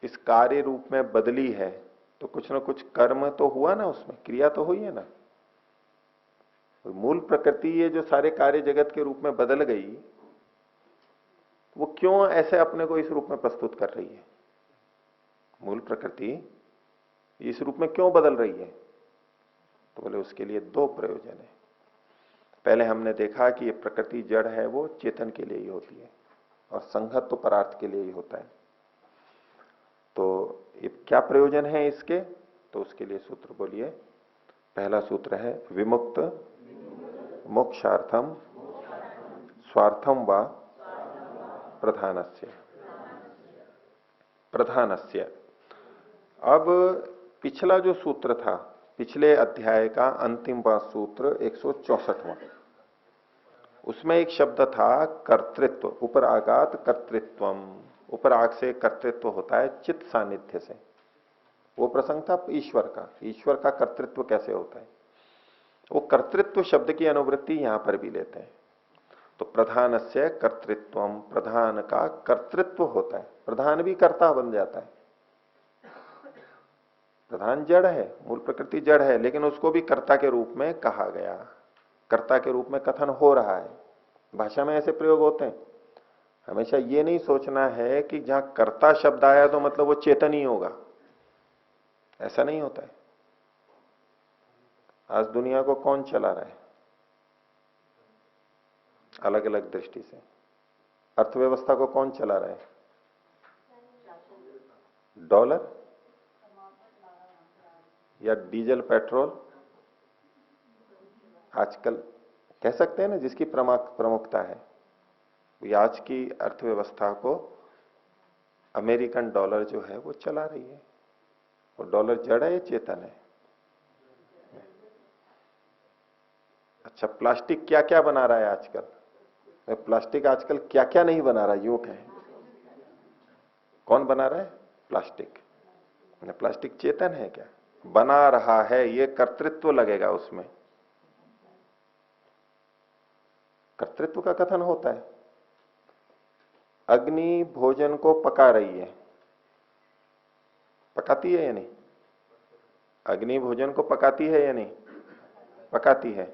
B: इस कार्य रूप में बदली है तो कुछ ना कुछ कर्म तो हुआ ना, उसमें क्रिया तो हुई है ना। मूल प्रकृति ये जो सारे कार्य जगत के रूप में बदल गई, वो क्यों ऐसे अपने को इस रूप में प्रस्तुत कर रही है? मूल प्रकृति इस रूप में क्यों बदल रही है? तो बोले उसके लिए दो प्रयोजन है। पहले हमने देखा कि ये प्रकृति जड़ है, वो चेतन के लिए ही होती है और संघत तो परार्थ के लिए ही होता है। तो ये क्या प्रयोजन है इसके? तो उसके लिए सूत्र बोलिए। पहला सूत्र है विमुक्त मोक्षार्थम स्वार्थम व प्रधानस्य। प्रधानस्य। अब पिछला जो सूत्र था, पिछले अध्याय का अंतिम सूत्र 164वां, उसमें एक शब्द था कर्तृत्व, उपरागात कर्तृत्वम। उपराग से कर्तृत्व होता है चित्त सानिध्य से। वो प्रसंग था ईश्वर का, ईश्वर का कर्तृत्व कैसे होता है। वो कर्तृत्व शब्द की अनुवृत्ति यहां पर भी लेते हैं। तो प्रधानस्य कर्तृत्वम, प्रधान का कर्तृत्व होता है, प्रधान भी कर्ता बन जाता है। प्रधान जड़ है, मूल प्रकृति जड़ है, लेकिन उसको भी कर्ता के रूप में कहा गया, कर्ता के रूप में कथन हो रहा है। भाषा में ऐसे प्रयोग होते हैं। हमेशा ये नहीं सोचना है कि जहां कर्ता शब्द आया तो मतलब वो चेतन ही होगा, ऐसा नहीं होता है। आज दुनिया को कौन चला रहा है अलग अलग दृष्टि से? अर्थव्यवस्था को कौन चला रहा है? डॉलर या डीजल पेट्रोल? आजकल कह सकते हैं ना, जिसकी प्रमुखता है, ये आज की अर्थव्यवस्था को अमेरिकन डॉलर जो है वो चला रही है। वो डॉलर जड़ है या चेतन है? अच्छा, प्लास्टिक क्या क्या बना रहा है आजकल? प्लास्टिक आजकल क्या क्या नहीं बना रहा, यूं कहें। कौन बना रहा है? प्लास्टिक। प्लास्टिक चेतन है क्या? बना रहा है, ये कर्तृत्व लगेगा उसमें, कर्तृत्व का कथन होता है। अग्नि भोजन को पका रही है, पकाती है या नहीं? अग्नि भोजन को पकाती है या नहीं? पकाती है।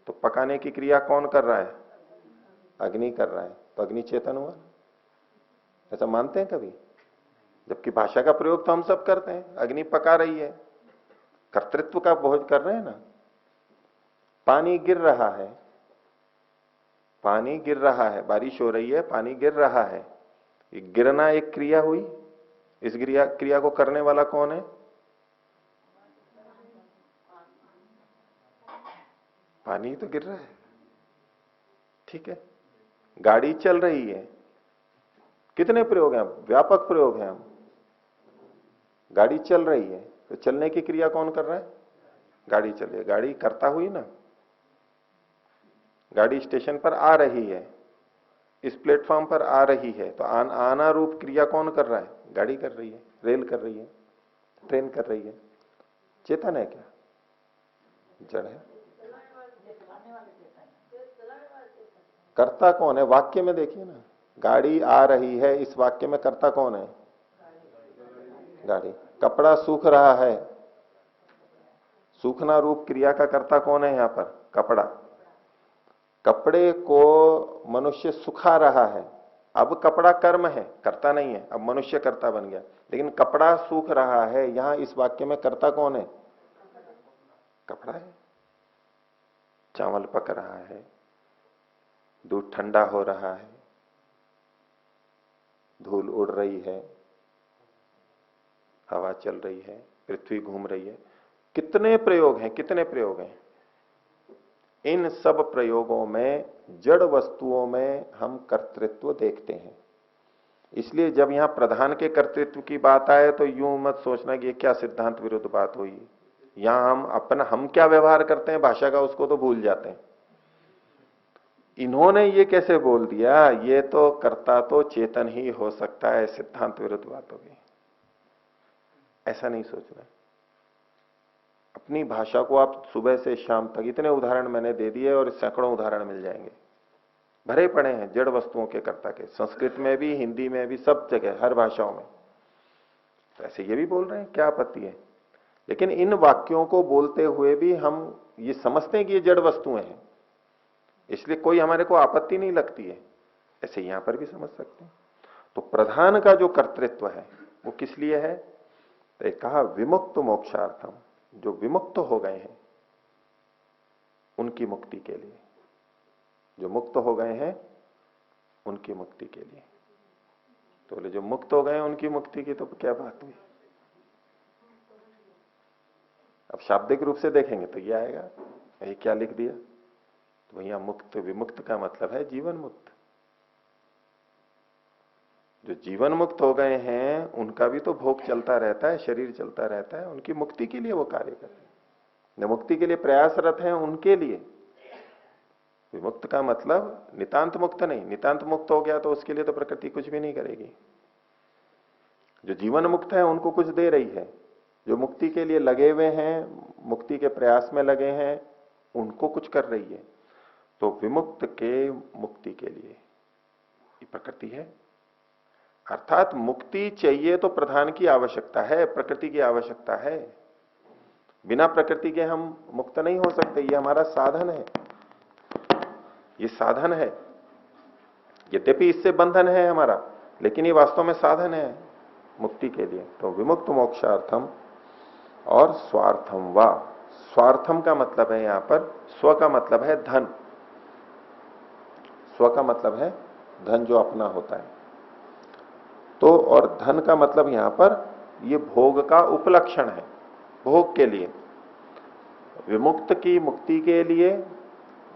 B: तो पकाने की क्रिया कौन कर रहा है? अग्नि कर रहा है। तो अग्नि चेतन हुआ, ऐसा मानते हैं कभी? जबकि भाषा का प्रयोग तो हम सब करते हैं, अग्नि पका रही है, कर्तृत्व का बोध कर रहे हैं ना। पानी गिर रहा है, पानी गिर रहा है, बारिश हो रही है, पानी गिर रहा है, ये गिरना एक क्रिया हुई। इस क्रिया को करने वाला कौन है? पानी तो गिर रहा है, ठीक है। गाड़ी चल रही है, कितने प्रयोग हैं? व्यापक प्रयोग हैं। हम गाड़ी चल रही है, तो चलने की क्रिया कौन कर रहा है? गाड़ी चल रही है, गाड़ी करता हुई ना। गाड़ी स्टेशन पर आ रही है, इस प्लेटफॉर्म पर आ रही है, तो आना रूप क्रिया कौन कर रहा है? गाड़ी कर रही है, रेल कर रही है, ट्रेन कर रही है। चेतन है क्या? जड़ है। कर्ता कौन है? वाक्य में देखिए ना, गाड़ी आ रही है, इस वाक्य में कर्ता कौन है? गाड़ी। कपड़ा सूख रहा है, सूखना रूप क्रिया का कर्ता कौन है यहां पर? कपड़ा। कपड़े को मनुष्य सुखा रहा है, अब कपड़ा कर्म है, कर्ता नहीं है, अब मनुष्य कर्ता बन गया। लेकिन कपड़ा सूख रहा है, यहां इस वाक्य में कर्ता कौन है? कपड़ा है। चावल पक रहा है, दूध ठंडा हो रहा है, धूल उड़ रही है, हवा चल रही है, पृथ्वी घूम रही है। कितने प्रयोग हैं, कितने प्रयोग हैं। इन सब प्रयोगों में जड़ वस्तुओं में हम कर्तृत्व देखते हैं। इसलिए जब यहां प्रधान के कर्तृत्व की बात आए तो यूं मत सोचना कि ये क्या सिद्धांत विरुद्ध बात हुई। यहां हम क्या व्यवहार करते हैं भाषा का, उसको तो भूल जाते हैं। इन्होंने ये कैसे बोल दिया, ये तो कर्ता तो चेतन ही हो सकता है, सिद्धांत विरुद्ध बात होगी, ऐसा नहीं सोचना। अपनी भाषा को आप सुबह से शाम तक, इतने उदाहरण मैंने दे दिए और सैकड़ों उदाहरण मिल जाएंगे, भरे पड़े हैं जड़ वस्तुओं के कर्ता के, संस्कृत में भी, हिंदी में भी, सब जगह, हर भाषाओं में। तो ऐसे ये भी बोल रहे हैं, क्या आपत्ति है। लेकिन इन वाक्यों को बोलते हुए भी हम ये समझते हैं कि ये जड़ वस्तुएं हैं, इसलिए कोई हमारे को आपत्ति नहीं लगती है। ऐसे यहां पर भी समझ सकते हैं। तो प्रधान का जो कर्तृत्व है वो किस लिए है? तो एक कहा विमुक्त मोक्षार्थम, जो विमुक्त हो गए हैं उनकी मुक्ति के लिए, जो मुक्त हो गए हैं उनकी मुक्ति के लिए। तो बोले जो मुक्त हो गए हैं उनकी मुक्ति की तो क्या बात हुई। अब शाब्दिक रूप से देखेंगे तो ये आएगा, ये क्या लिख दिया, तो भैया मुक्त विमुक्त का मतलब है जीवन मुक्त। जो जीवन मुक्त हो गए हैं उनका भी तो भोग चलता रहता है, शरीर चलता रहता है, उनकी मुक्ति के लिए वो कार्य करते हैं, जो मुक्ति के लिए प्रयासरत हैं उनके लिए। विमुक्त का मतलब नितांत मुक्त नहीं, नितांत मुक्त हो गया तो उसके लिए तो प्रकृति कुछ भी नहीं करेगी। जो जीवन मुक्त है उनको कुछ दे रही है, जो मुक्ति के लिए लगे हुए हैं, मुक्ति के प्रयास में लगे हैं, उनको कुछ कर रही है। तो विमुक्त के मुक्ति के लिए ये प्रकृति है। अर्थात मुक्ति चाहिए तो प्रधान की आवश्यकता है, प्रकृति की आवश्यकता है। बिना प्रकृति के हम मुक्त नहीं हो सकते। ये हमारा साधन है, ये साधन है। यद्यपि इससे बंधन है हमारा, लेकिन ये वास्तव में साधन है मुक्ति के लिए। तो विमुक्त मोक्षार्थम और स्वार्थम वा। स्वार्थम का मतलब है यहां पर, स्व का मतलब है धन, स्व का मतलब है धन जो अपना होता है। तो और धन का मतलब यहां पर ये भोग का उपलक्षण है, भोग के लिए। विमुक्त की मुक्ति के लिए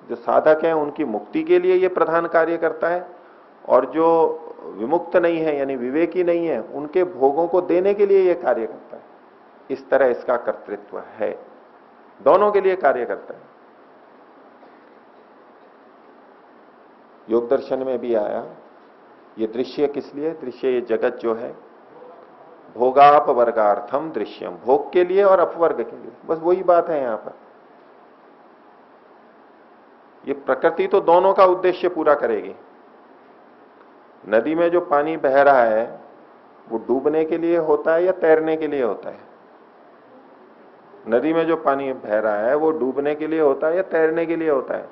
B: जो साधक है उनकी मुक्ति के लिए ये प्रधान कार्य करता है, और जो विमुक्त नहीं है यानी विवेकी नहीं है उनके भोगों को देने के लिए ये कार्य करता है। इस तरह इसका कर्तृत्व है, दोनों के लिए कार्य करता है। योग दर्शन में भी आया ये दृश्य किस लिए, दृश्य ये जगत जो है भोगापवर्गार्थम दृश्यम, भोग के लिए और अपवर्ग के लिए, बस वही बात है यहां पर। ये प्रकृति तो दोनों का उद्देश्य पूरा करेगी। नदी में जो पानी बह रहा है वो डूबने के लिए होता है या तैरने के लिए होता है? नदी में जो पानी बह रहा है वो डूबने के लिए होता है या तैरने के लिए होता है?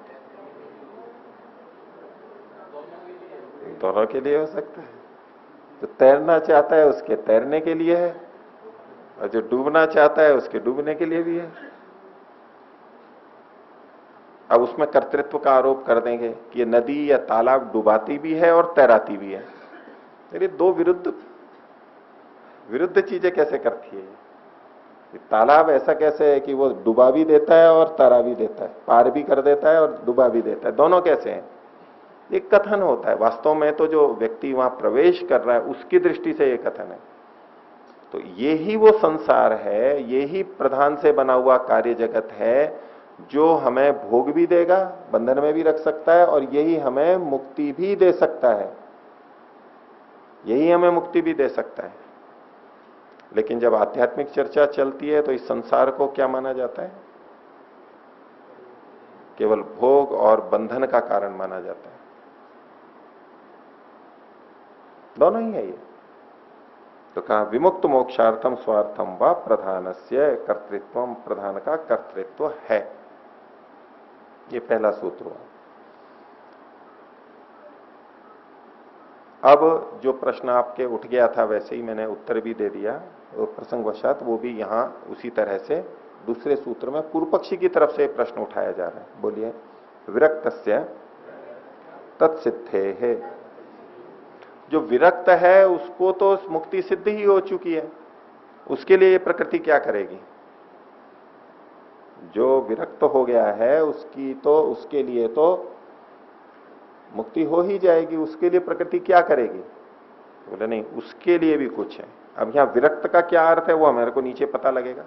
B: दोनों के लिए हो सकता है। जो तैरना चाहता है उसके तैरने के लिए है, और जो डूबना चाहता है उसके डूबने के लिए भी है। अब उसमें कर्तृत्व का आरोप कर देंगे कि ये नदी या तालाब डुबाती भी है और तैराती भी है। ये दो विरुद्ध चीजें कैसे करती है? ये तालाब ऐसा कैसे है कि वो डुबा भी देता है और तैरा भी देता है, पार भी कर देता है और डुबा भी देता है, दोनों कैसे हैं? एक कथन होता है, वास्तव में तो जो व्यक्ति वहां प्रवेश कर रहा है उसकी दृष्टि से ये कथन है। तो ये ही वो संसार है, ये ही प्रधान से बना हुआ कार्य जगत है जो हमें भोग भी देगा, बंधन में भी रख सकता है, और यही हमें मुक्ति भी दे सकता है, यही हमें मुक्ति भी दे सकता है। लेकिन जब आध्यात्मिक चर्चा चलती है तो इस संसार को क्या माना जाता है? केवल भोग और बंधन का कारण माना जाता है। दोनों ही है ये। तो कहा विमुक्त मोक्षार्थम स्वार्थम व प्रधानस्य कर्तृत्व, प्रधान का कर्तृत्व है। ये पहला सूत्र हुआ। अब जो प्रश्न आपके उठ गया था वैसे ही मैंने उत्तर भी दे दिया, तो प्रसंगवशात वो भी यहां उसी तरह से दूसरे सूत्र में पूर्व पक्षी की तरफ से प्रश्न उठाया जा रहा है। बोलिए। विरक्तस्य तत्सिद्धे है। जो विरक्त है उसको तो मुक्ति सिद्ध ही हो चुकी है, उसके लिए ये प्रकृति क्या करेगी? जो विरक्त हो गया है उसके लिए तो मुक्ति हो ही जाएगी, उसके लिए प्रकृति क्या करेगी? बोले नहीं, उसके लिए भी कुछ है। अब यहां विरक्त का क्या अर्थ है वो हमारे को नीचे पता लगेगा,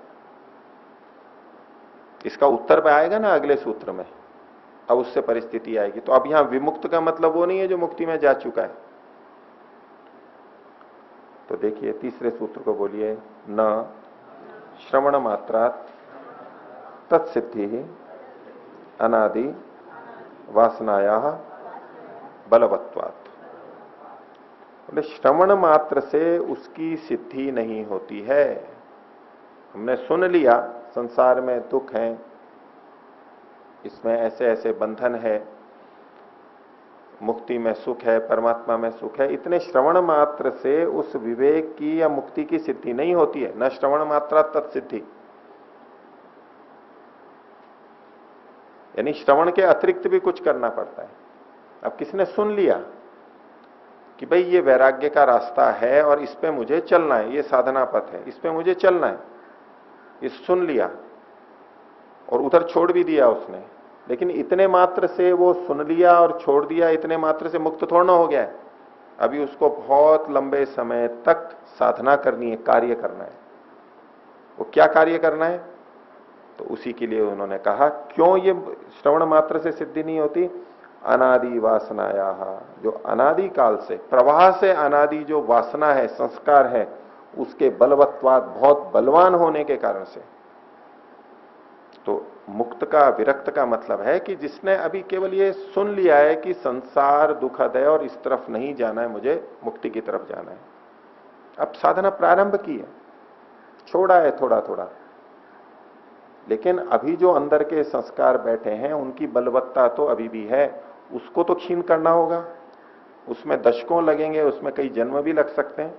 B: इसका उत्तर पे आएगा ना अगले सूत्र में, अब उससे परिस्थिति आएगी। तो अब यहां विमुक्त का मतलब वो नहीं है जो मुक्ति में जा चुका है। तो देखिए तीसरे सूत्र को बोलिए। न श्रवण मात्रा तत्सिद्धि अनादि वासनाया बलवत्वात्। बोले श्रवण मात्र से उसकी सिद्धि नहीं होती है। हमने सुन लिया संसार में दुख है, इसमें ऐसे ऐसे बंधन है, मुक्ति में सुख है, परमात्मा में सुख है, इतने श्रवण मात्र से उस विवेक की या मुक्ति की सिद्धि नहीं होती है। न श्रवण मात्रा तत्सिद्धि, यानी श्रवण के अतिरिक्त भी कुछ करना पड़ता है। अब किसने सुन लिया कि भाई ये वैराग्य का रास्ता है और इस पे मुझे चलना है, ये साधना पथ है, इस पे मुझे चलना है, ये सुन लिया और उधर छोड़ भी दिया उसने, लेकिन इतने मात्र से वो सुन लिया और छोड़ दिया, इतने मात्र से मुक्त थोड़ा हो गया है। अभी उसको बहुत लंबे समय तक साधना करनी है, कार्य करना है। वो क्या कार्य करना है? तो उसी के लिए उन्होंने कहा क्यों ये श्रवण मात्र से सिद्धि नहीं होती? अनादि वासनाया, जो अनादि काल से प्रवाह से अनादि जो वासना है, संस्कार है, उसके बलवत्वाद, बहुत बलवान होने के कारण से। तो मुक्त का, विरक्त का मतलब है कि जिसने अभी केवल ये सुन लिया है कि संसार दुखद है और इस तरफ नहीं जाना है, मुझे मुक्ति की तरफ जाना है। अब साधना प्रारंभ की है, छोड़ा है थोड़ा थोड़ा, लेकिन अभी जो अंदर के संस्कार बैठे हैं उनकी बलवत्ता तो अभी भी है, उसको तो क्षीण करना होगा। उसमें दशकों लगेंगे, उसमें कई जन्म भी लग सकते हैं।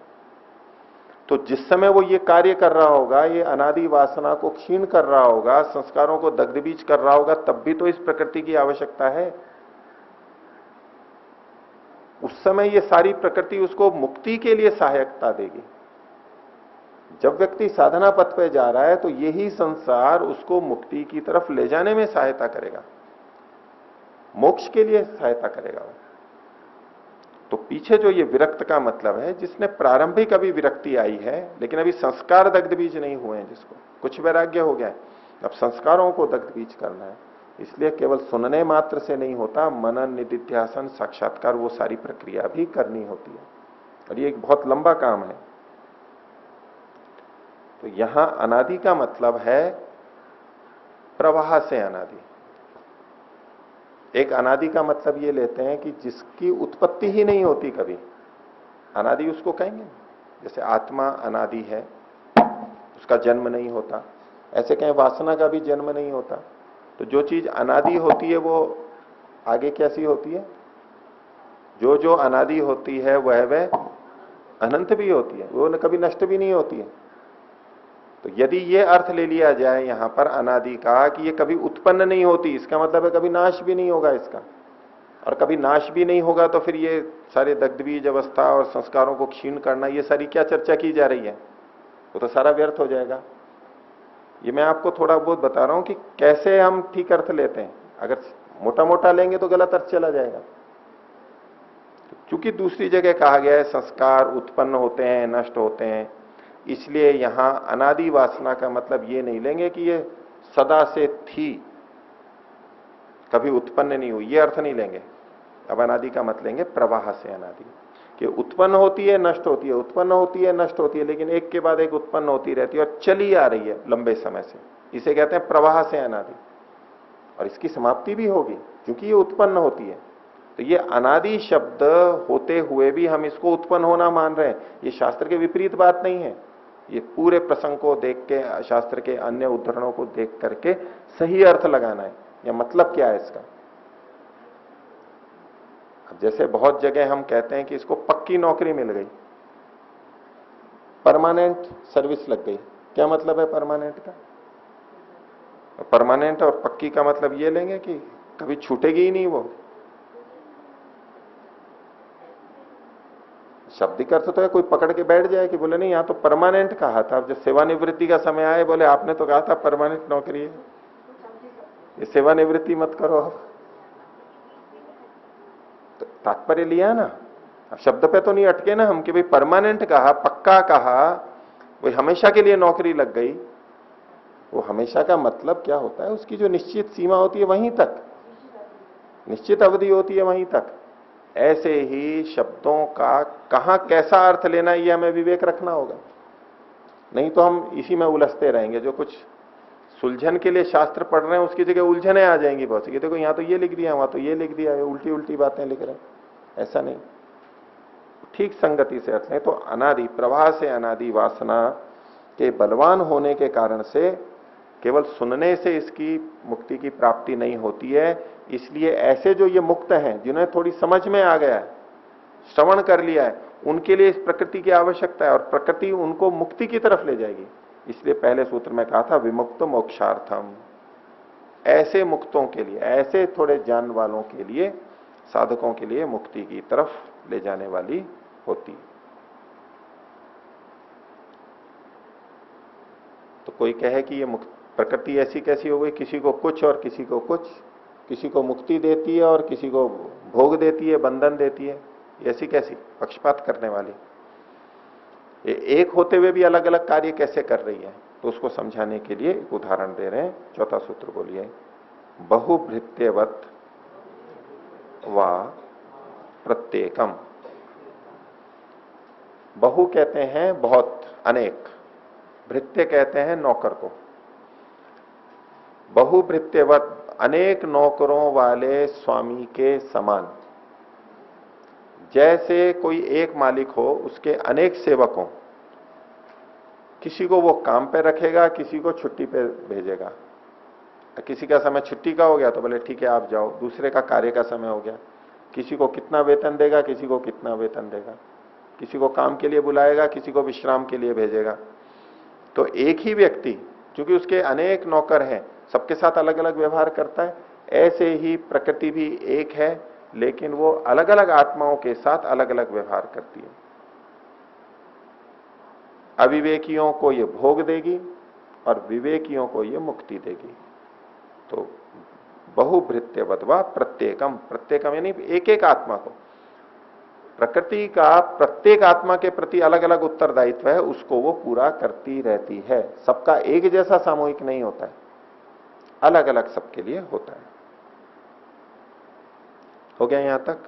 B: तो जिस समय वो ये कार्य कर रहा होगा, ये अनादि वासना को क्षीण कर रहा होगा, संस्कारों को दग्धबीज कर रहा होगा, तब भी तो इस प्रकृति की आवश्यकता है। उस समय ये सारी प्रकृति उसको मुक्ति के लिए सहायकता देगी। जब व्यक्ति साधना पथ पे जा रहा है तो यही संसार उसको मुक्ति की तरफ ले जाने में सहायता करेगा, मोक्ष के लिए सहायता करेगा। तो पीछे जो ये विरक्त का मतलब है, जिसने प्रारंभिक अभी विरक्ति आई है लेकिन अभी संस्कार दग्ध बीज नहीं हुए हैं, जिसको कुछ वैराग्य हो गया है, अब संस्कारों को दग्ध बीज करना है। इसलिए केवल सुनने मात्र से नहीं होता, मनन, निधिध्यासन, साक्षात्कार, वो सारी प्रक्रिया भी करनी होती है और ये एक बहुत लंबा काम है। तो यहां अनादि का मतलब है प्रवाह से अनादि। एक अनादि का मतलब ये लेते हैं कि जिसकी उत्पत्ति ही नहीं होती कभी, अनादि उसको कहेंगे। जैसे आत्मा अनादि है, उसका जन्म नहीं होता, ऐसे कहें वासना का भी जन्म नहीं होता। तो जो चीज अनादि होती है वो आगे कैसी होती है? जो जो अनादि होती है वह अनंत भी होती है, वो कभी नष्ट भी नहीं होती है। तो यदि ये अर्थ ले लिया जाए यहां पर अनादि का कि ये कभी उत्पन्न नहीं होती, इसका मतलब है कभी नाश भी नहीं होगा इसका, और कभी नाश भी नहीं होगा तो फिर ये सारे दग्धबीज अवस्था और संस्कारों को क्षीण करना, ये सारी क्या चर्चा की जा रही है, वो तो सारा व्यर्थ हो जाएगा। ये मैं आपको थोड़ा बहुत बता रहा हूं कि कैसे हम ठीक अर्थ लेते हैं। अगर मोटा मोटा लेंगे तो गलत अर्थ चला जाएगा। क्योंकि दूसरी जगह कहा गया है संस्कार उत्पन्न होते हैं, नष्ट होते हैं, इसलिए यहां अनादि वासना का मतलब ये नहीं लेंगे कि ये सदा से थी, कभी उत्पन्न नहीं हुई, ये अर्थ नहीं लेंगे। अब अनादि का मत लेंगे प्रवाह से अनादि, कि उत्पन्न होती है नष्ट होती है, उत्पन्न होती है नष्ट होती है, लेकिन एक के बाद एक उत्पन्न होती रहती है और चली आ रही है लंबे समय से। इसे कहते हैं प्रवाह से अनादि, और इसकी समाप्ति भी होगी क्योंकि ये उत्पन्न होती है। तो ये अनादि शब्द होते हुए भी हम इसको उत्पन्न होना मान रहे हैं, ये शास्त्र के विपरीत बात नहीं है। ये पूरे प्रसंग को देख के, शास्त्र के अन्य उदाहरणों को देख करके सही अर्थ लगाना है, या मतलब क्या है इसका। अब जैसे बहुत जगह हम कहते हैं कि इसको पक्की नौकरी मिल गई, परमानेंट सर्विस लग गई। क्या मतलब है परमानेंट का? परमानेंट और पक्की का मतलब ये लेंगे कि कभी छूटेगी ही नहीं वो। शाब्दिक अर्थ तो है कोई पकड़ के बैठ जाए कि बोले नहीं यहां तो परमानेंट कहा था, अब जब सेवानिवृत्ति का समय आए बोले आपने तो कहा था परमानेंट नौकरी है, ये सेवानिवृत्ति मत करो। अब तो तात्पर्य लिया ना, अब शब्द पे तो नहीं अटके ना हम कि भाई परमानेंट कहा, पक्का कहा, वही हमेशा के लिए नौकरी लग गई। वो हमेशा का मतलब क्या होता है? उसकी जो निश्चित सीमा होती है वहीं तक, निश्चित अवधि होती है वहीं तक। ऐसे ही शब्दों का कहां कैसा अर्थ लेना है ये हमें विवेक रखना होगा, नहीं तो हम इसी में उलझते रहेंगे। जो कुछ सुलझन के लिए शास्त्र पढ़ रहे हैं उसकी जगह उलझने आ जाएंगी बहुत सी। देखो यहां तो ये लिख दिया, वहां तो ये लिख दिया, उल्टी उल्टी बातें लिख रहे हैं, ऐसा नहीं। ठीक संगति से अर्थ है। तो अनादि, प्रवाह से अनादि वासना के बलवान होने के कारण से केवल सुनने से इसकी मुक्ति की प्राप्ति नहीं होती है। इसलिए ऐसे जो ये मुक्त हैं, जिन्हें थोड़ी समझ में आ गया है, श्रवण कर लिया है, उनके लिए इस प्रकृति की आवश्यकता है और प्रकृति उनको मुक्ति की तरफ ले जाएगी। इसलिए पहले सूत्र में कहा था विमुक्त मोक्षार्थम। ऐसे मुक्तों के लिए, ऐसे थोड़े ज्ञान वालों के लिए, साधकों के लिए मुक्ति की तरफ ले जाने वाली होती। तो कोई कहे कि ये मुक्त प्रकृति ऐसी कैसी हो गई, किसी को कुछ और किसी को कुछ, किसी को मुक्ति देती है और किसी को भोग देती है, बंधन देती है, ऐसी कैसी? पक्षपात करने वाली। ये एक होते हुए भी अलग अलग कार्य कैसे कर रही है, तो उसको समझाने के लिए एक उदाहरण दे रहे हैं। चौथा सूत्र बोलिए, बहुभृत्यवत वा प्रत्येकम। बहु कहते हैं बहुत, अनेक। भृत्य कहते हैं नौकर को। बहुभृत्यवत, अनेक नौकरों वाले स्वामी के समान। जैसे कोई एक मालिक हो, उसके अनेक सेवक हों, किसी को वो काम पे रखेगा, किसी को छुट्टी पे भेजेगा। किसी का समय छुट्टी का हो गया तो बोले ठीक है आप जाओ, दूसरे का कार्य का समय हो गया, किसी को कितना वेतन देगा, किसी को कितना वेतन देगा, किसी को काम के लिए बुलाएगा, किसी को विश्राम के लिए भेजेगा। तो एक ही व्यक्ति, क्योंकि उसके अनेक नौकर हैं, सबके साथ अलग अलग व्यवहार करता है। ऐसे ही प्रकृति भी एक है, लेकिन वो अलग अलग आत्माओं के साथ अलग अलग व्यवहार करती है। अविवेकियों को ये भोग देगी और विवेकियों को ये मुक्ति देगी। तो बहुभृत्यवत्वा प्रत्येकम, प्रत्येकम यानी एक एक आत्मा को, प्रकृति का प्रत्येक आत्मा के प्रति अलग अलग उत्तरदायित्व है, उसको वो पूरा करती रहती है। सबका एक जैसा सामूहिक नहीं होता है, अलग अलग सबके लिए होता है। हो गया यहां तक?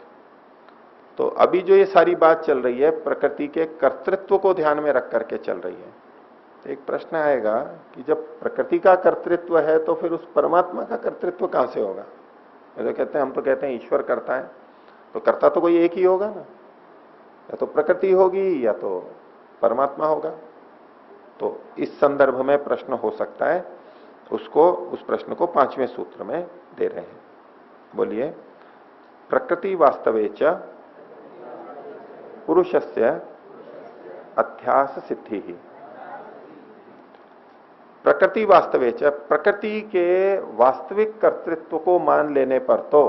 B: तो अभी जो ये सारी बात चल रही है प्रकृति के कर्तृत्व को ध्यान में रख करके चल रही है। तो एक प्रश्न आएगा कि जब प्रकृति का कर्तृत्व है तो फिर उस परमात्मा का कर्तृत्व कहां से होगा? तो कहते हैं, हम तो कहते हैं ईश्वर करता है, तो करता तो कोई एक ही होगा ना, या तो प्रकृति होगी या तो परमात्मा होगा। तो इस संदर्भ में प्रश्न हो सकता है, उसको, उस प्रश्न को 5वें सूत्र में दे रहे हैं। बोलिए, प्रकृति वास्तवेच पुरुषस्य अध्यास सिद्धि ही। प्रकृति वास्तवेच, प्रकृति के वास्तविक कर्तृत्व को मान लेने पर, तो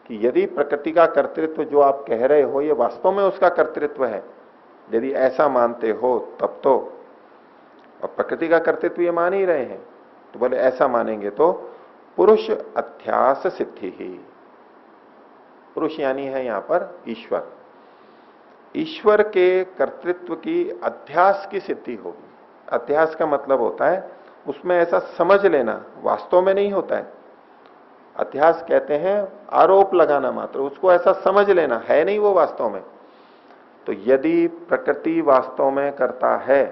B: कि यदि प्रकृति का कर्तृत्व जो आप कह रहे हो ये वास्तव में उसका कर्तृत्व है, यदि ऐसा मानते हो तब तो, और प्रकृति का कर्तृत्व ये मान ही रहे हैं, तो बोले ऐसा मानेंगे तो पुरुष अध्यास सिद्धि ही। पुरुष यानी है यहां पर ईश्वर, ईश्वर के कर्तृत्व की अध्यास की सिद्धि होगी। अध्यास का मतलब होता है उसमें ऐसा समझ लेना, वास्तव में नहीं होता है। अध्यास कहते हैं आरोप लगाना मात्र, उसको ऐसा समझ लेना, है नहीं वो वास्तव में। तो यदि प्रकृति वास्तव में करता है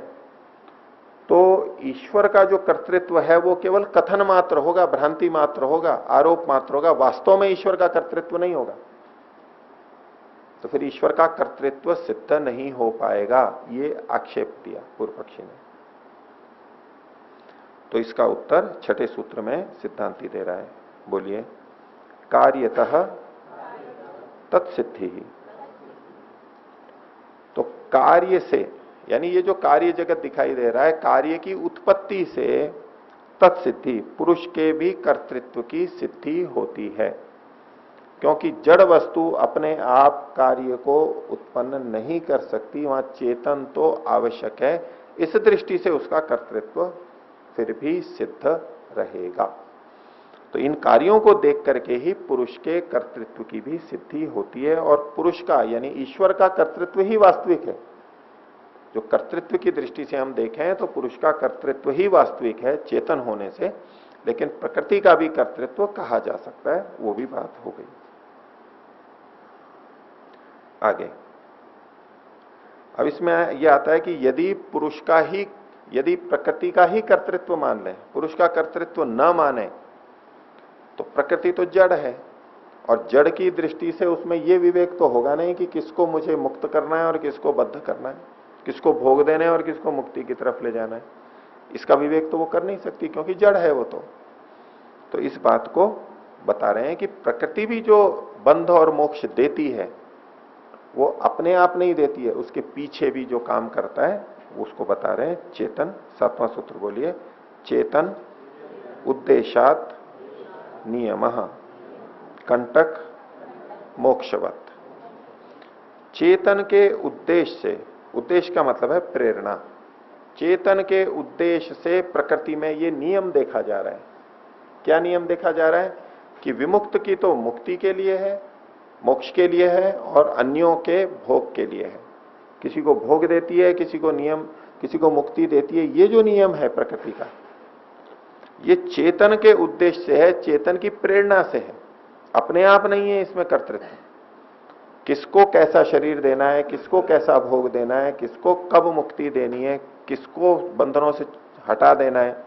B: तो ईश्वर का जो कर्तृत्व है वो केवल कथन मात्र होगा, भ्रांति मात्र होगा, आरोप मात्र होगा, वास्तव में ईश्वर का कर्तृत्व नहीं होगा। तो फिर ईश्वर का कर्तृत्व सिद्ध नहीं हो पाएगा, ये आक्षेप दिया पूर्व पक्षी ने। तो इसका उत्तर 6ठे सूत्र में सिद्धांति दे रहा है। बोलिए, कार्यतः तत्सिद्धि ही। तो कार्य से, यानी ये जो कार्य जगत दिखाई दे रहा है, कार्य की उत्पत्ति से तत्सिद्धि, पुरुष के भी कर्तृत्व की सिद्धि होती है। क्योंकि जड़ वस्तु अपने आप कार्य को उत्पन्न नहीं कर सकती, वहां चेतन तो आवश्यक है। इस दृष्टि से उसका कर्तृत्व फिर भी सिद्ध रहेगा। तो इन कार्यों को देख करके ही पुरुष के कर्तृत्व की भी सिद्धि होती है, और पुरुष का यानी ईश्वर का कर्तृत्व ही वास्तविक है। जो कर्तृत्व की दृष्टि से हम देखें तो पुरुष का कर्तृत्व ही वास्तविक है चेतन होने से, लेकिन प्रकृति का भी कर्तृत्व कहा जा सकता है, वो भी बात हो गई। आगे अब इसमें यह आता है कि यदि पुरुष का ही, यदि प्रकृति का ही कर्तृत्व मान लें, पुरुष का कर्तृत्व न माने, तो प्रकृति तो जड़ है, और जड़ की दृष्टि से उसमें यह विवेक तो होगा नहीं कि किसको मुझे मुक्त करना है और किसको बद्ध करना है, किसको भोग देना है और किसको मुक्ति की तरफ ले जाना है। इसका विवेक तो वो कर नहीं सकती, क्योंकि जड़ है वो तो इस बात को बता रहे हैं कि प्रकृति भी जो बंध और मोक्ष देती है वो अपने आप नहीं देती है, उसके पीछे भी जो काम करता है उसको बता रहे हैं चेतन। 7वां सूत्र बोलिए, चेतन उद्देशात नियमः कंटक मोक्षवत। चेतन के उद्देश्य से, उद्देश्य का मतलब है प्रेरणा, चेतन के उद्देश्य से प्रकृति में ये नियम देखा जा रहा है। क्या नियम देखा जा रहा है? कि विमुक्त की तो मुक्ति के लिए है, मोक्ष के लिए है, और अन्यों के भोग के लिए है। किसी को भोग देती है, किसी को नियम, किसी को मुक्ति देती है। ये जो नियम है प्रकृति का, ये चेतन के उद्देश्य से है, चेतन की प्रेरणा से है, अपने आप नहीं है इसमें कर्तृत्व। किसको कैसा शरीर देना है, किसको कैसा भोग देना है, किसको कब मुक्ति देनी है, किसको बंधनों से हटा देना है,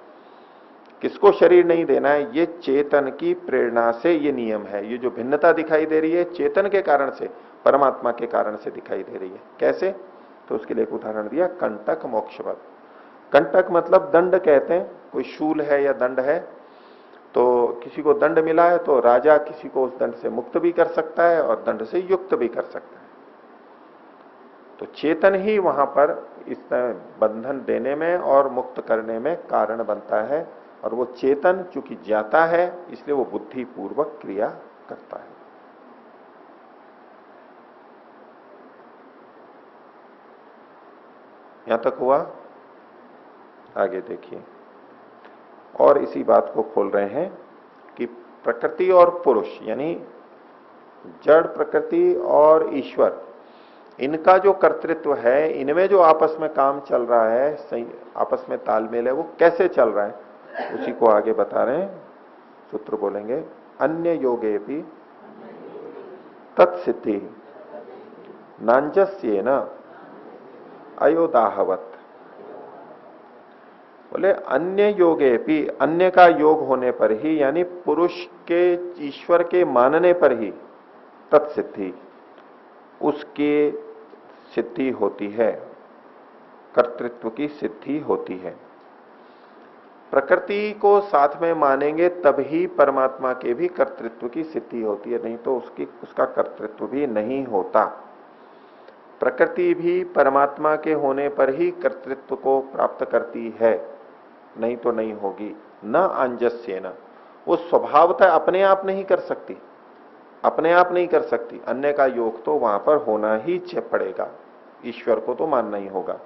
B: किसको शरीर नहीं देना है? ये चेतन की प्रेरणा से ये नियम है। ये जो भिन्नता दिखाई दे रही है चेतन के कारण से, परमात्मा के कारण से दिखाई दे रही है। कैसे? तो उसके लिए एक उदाहरण दिया, कंटक मोक्षवत। कंटक मतलब दंड कहते हैं, कोई शूल है या दंड है, तो किसी को दंड मिला है तो राजा किसी को उस दंड से मुक्त भी कर सकता है और दंड से युक्त भी कर सकता है। तो चेतन ही वहां पर इस बंधन देने में और मुक्त करने में कारण बनता है, और वो चेतन चूंकि ज्ञाता है इसलिए वो बुद्धि पूर्वक क्रिया करता है। यहां तक हुआ? आगे देखिए, और इसी बात को खोल रहे हैं कि प्रकृति और पुरुष यानी जड़ प्रकृति और ईश्वर, इनका जो कर्तृत्व है, इनमें जो आपस में काम चल रहा है, सही आपस में तालमेल है, वो कैसे चल रहा है उसी को आगे बता रहे हैं। सूत्र बोलेंगे, अन्य योगे भी तत्सिद्धि नांजस्येन अयोदाहवत। बोले अन्य योगे भी, अन्य का योग होने पर ही, यानी पुरुष के ईश्वर के मानने पर ही तत्सिद्धि, उसकी सिद्धि होती है, कर्तृत्व की सिद्धि होती है। प्रकृति को साथ में मानेंगे तभी परमात्मा के भी कर्तृत्व की सिद्धि होती है, नहीं तो उसका कर्तृत्व भी नहीं होता। प्रकृति भी परमात्मा के होने पर ही कर्तृत्व को प्राप्त करती है, नहीं तो नहीं होगी। न अंजस्येन, वो स्वभावतः अपने आप नहीं कर सकती, अपने आप नहीं कर सकती। अन्य का योग तो वहां पर होना ही पड़ेगा, ईश्वर को तो मानना ही होगा।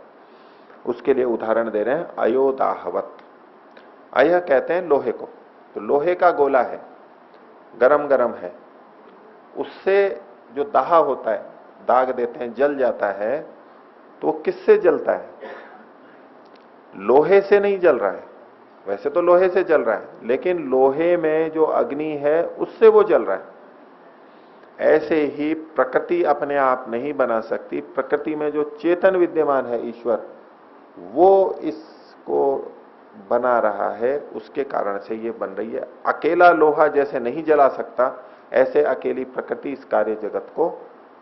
B: उसके लिए उदाहरण दे रहे हैं, अयोदाहवत। अयह कहते हैं लोहे को, तो लोहे का गोला है, गरम गरम है, उससे जो दाह होता है, दाग देते हैं, जल जाता है, तो किससे जलता है? लोहे से नहीं जल रहा है। वैसे तो लोहे से जल रहा है, लेकिन लोहे में जो अग्नि है उससे वो जल रहा है। ऐसे ही प्रकृति अपने आप नहीं बना सकती। प्रकृति में जो चेतन विद्यमान है ईश्वर, वो इसको बना रहा है, उसके कारण से ये बन रही है। अकेला लोहा जैसे नहीं जला सकता, ऐसे अकेली प्रकृति इस कार्य जगत को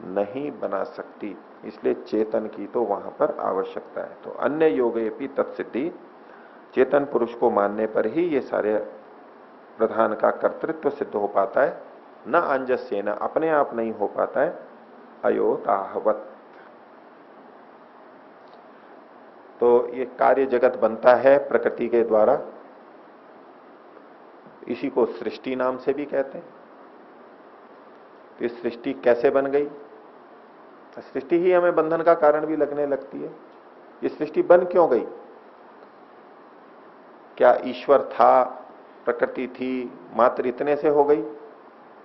B: नहीं बना सकती, इसलिए चेतन की तो वहां पर आवश्यकता है। तो अन्य योगेपि तत्सिद्धि, चेतन पुरुष को मानने पर ही ये सारे प्रधान का कर्तृत्व सिद्ध हो पाता है। न अंजस्येन, अपने आप नहीं हो पाता है। अयोदाहवत, तो ये कार्य जगत बनता है प्रकृति के द्वारा, इसी को सृष्टि नाम से भी कहते हैं। तो इस सृष्टि कैसे बन गई? सृष्टि ही हमें बंधन का कारण भी लगने लगती है। ये सृष्टि बन क्यों गई? क्या ईश्वर था, प्रकृति थी, मात्र इतने से हो गई?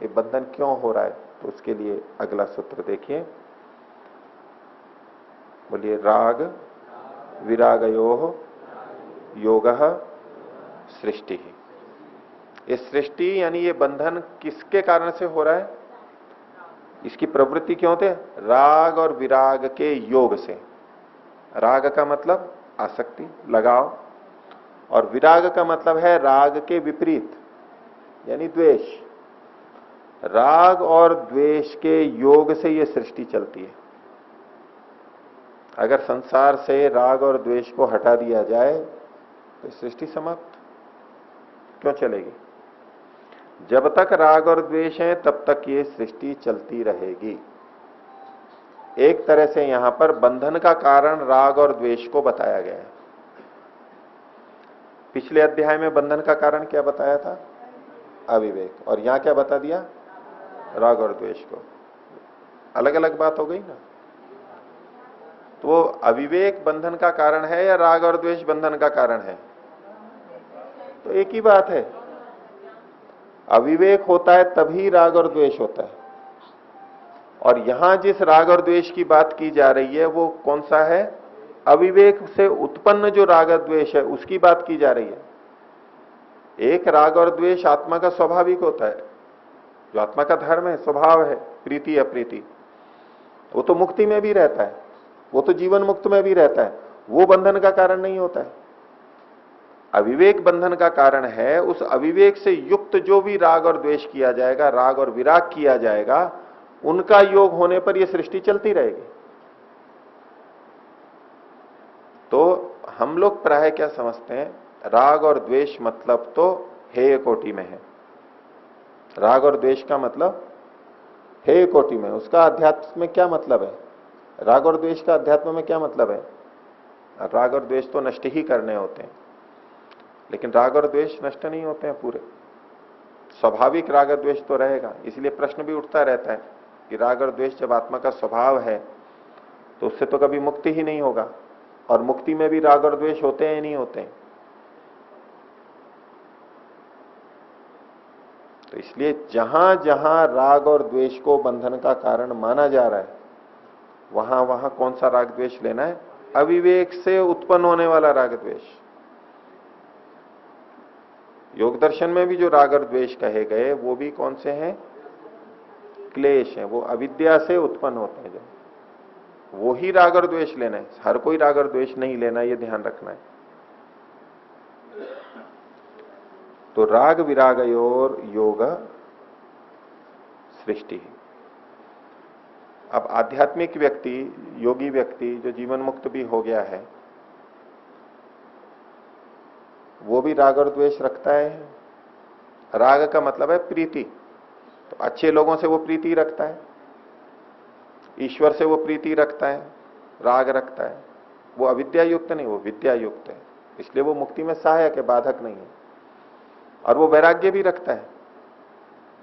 B: ये बंधन क्यों हो रहा है? तो उसके लिए अगला सूत्र देखिए, बोलिए, राग विरागयोः योगः सृष्टि। ये सृष्टि यानी ये बंधन किसके कारण से हो रहा है? इसकी प्रवृत्ति क्यों होते? राग और विराग के योग से। राग का मतलब आसक्ति, लगाव, और विराग का मतलब है राग के विपरीत यानी द्वेष। राग और द्वेष के योग से ये सृष्टि चलती है। अगर संसार से राग और द्वेष को हटा दिया जाए तो सृष्टि समाप्त क्यों चलेगी? जब तक राग और द्वेष है तब तक ये सृष्टि चलती रहेगी। एक तरह से यहां पर बंधन का कारण राग और द्वेष को बताया गया है। पिछले अध्याय में बंधन का कारण क्या बताया था? अविवेक। और यहां क्या बता दिया? राग और द्वेष को। अलग अलग बात हो गई ना। तो अविवेक बंधन का कारण है या राग और द्वेष बंधन का कारण है? तो एक ही बात है। अविवेक होता है तभी राग और द्वेष होता है। और यहां जिस राग और द्वेष की बात की जा रही है वो कौन सा है? अविवेक से उत्पन्न जो राग और द्वेष है उसकी बात की जा रही है। एक राग और द्वेष आत्मा का स्वाभाविक होता है, जो आत्मा का धर्म है, स्वभाव है, प्रीति अप्रीति। वो तो मुक्ति में भी रहता है, वो तो जीवन मुक्त में भी रहता है, वो बंधन का कारण नहीं होता है। अविवेक बंधन का कारण है। उस अविवेक से युक्त जो भी राग और द्वेष किया जाएगा, राग और विराग किया जाएगा, उनका योग होने पर यह सृष्टि चलती रहेगी। तो हम लोग प्राय क्या समझते हैं, राग और द्वेष मतलब तो हेय कोटि में है। राग और द्वेष का मतलब हेय कोटि में, उसका अध्यात्म में क्या मतलब है? राग और द्वेष का अध्यात्म में क्या मतलब है? राग और द्वेष तो नष्ट ही करने होते हैं, लेकिन राग और द्वेष नष्ट नहीं होते हैं पूरे। स्वाभाविक राग और द्वेष तो रहेगा। इसलिए प्रश्न भी उठता रहता है कि राग और द्वेष जब आत्मा का स्वभाव है तो उससे तो कभी मुक्ति ही नहीं होगा, और मुक्ति में भी राग और द्वेष होते हैं या नहीं होते हैं? तो इसलिए जहां जहां राग और द्वेष को बंधन का कारण माना जा रहा है, वहां वहां कौन सा राग द्वेष लेना है? अविवेक से उत्पन्न होने वाला राग द्वेष। योग दर्शन में भी जो राग और द्वेष कहे गए वो भी कौन से हैं? क्लेश हैं, वो अविद्या से उत्पन्न होते हैं। जो वो ही राग और द्वेष लेना है, हर कोई राग और द्वेष नहीं लेना, ये ध्यान रखना है। तो राग विरागयोर योग सृष्टि। अब आध्यात्मिक व्यक्ति, योगी व्यक्ति जो जीवन मुक्त भी हो गया है, वो भी राग और द्वेष रखता है। राग का मतलब है प्रीति, तो अच्छे लोगों से वो प्रीति रखता है, ईश्वर से वो प्रीति रखता है, राग रखता है। वो अविद्या युक्त नहीं, वो विद्या युक्त है, इसलिए वो मुक्ति में सहायक है, बाधक नहीं है। और वो वैराग्य भी रखता है,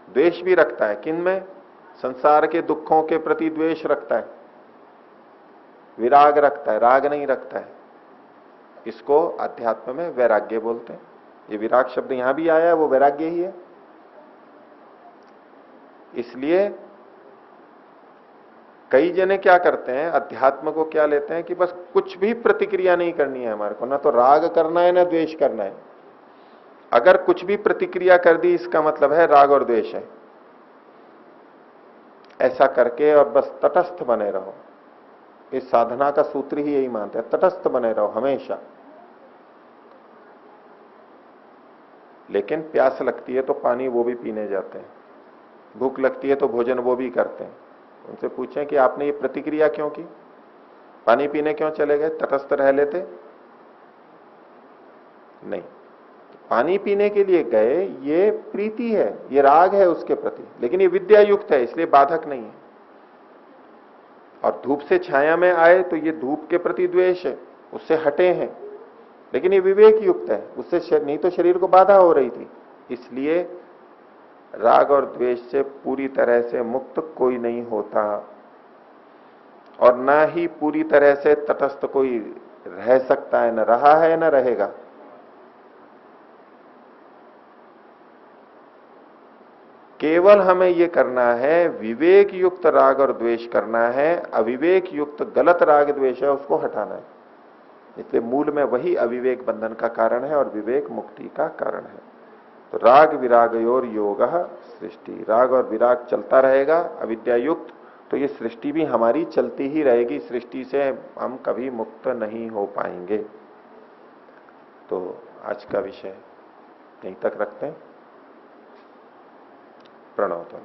B: द्वेष भी रखता है। किन में? संसार के दुखों के प्रति द्वेष रखता है, विराग रखता है, राग नहीं रखता है। इसको अध्यात्म में वैराग्य बोलते हैं। ये विराग शब्द यहां भी आया है, वो वैराग्य ही है। इसलिए कई जने क्या करते हैं, अध्यात्म को क्या लेते हैं कि बस कुछ भी प्रतिक्रिया नहीं करनी है हमारे को, ना तो राग करना है ना द्वेष करना है। अगर कुछ भी प्रतिक्रिया कर दी इसका मतलब है राग और द्वेष है। ऐसा करके और बस तटस्थ बने रहो। इस साधना का सूत्र ही यही मानते हैं, तटस्थ बने रहो हमेशा। लेकिन प्यास लगती है तो पानी वो भी पीने जाते हैं, भूख लगती है तो भोजन वो भी करते हैं। उनसे पूछें कि आपने ये प्रतिक्रिया क्यों की, पानी पीने क्यों चले गए, तटस्थ रह लेते? नहीं, पानी पीने के लिए गए, ये प्रीति है, ये राग है उसके प्रति, लेकिन ये विद्या युक्त है, इसलिए बाधक नहीं है। और धूप से छाया में आए तो ये धूप के प्रति द्वेष है, उससे हटे हैं, लेकिन ये विवेक युक्त है, उससे नहीं तो शरीर को बाधा हो रही थी। इसलिए राग और द्वेष से पूरी तरह से मुक्त कोई नहीं होता, और ना ही पूरी तरह से तटस्थ कोई रह सकता है, न रहा है न रहेगा। केवल हमें यह करना है, विवेक युक्त राग और द्वेष करना है, अविवेक युक्त गलत राग द्वेष है उसको हटाना है। इसलिए मूल में वही अविवेक बंधन का कारण है और विवेक मुक्ति का कारण है। तो राग विरागयोर योग सृष्टि, राग और विराग चलता रहेगा अविद्या युक्त, तो ये सृष्टि भी हमारी चलती ही रहेगी। सृष्टि से हम कभी मुक्त नहीं हो पाएंगे। तो आज का विषय यहीं तक रखते हैं। प्रणव तो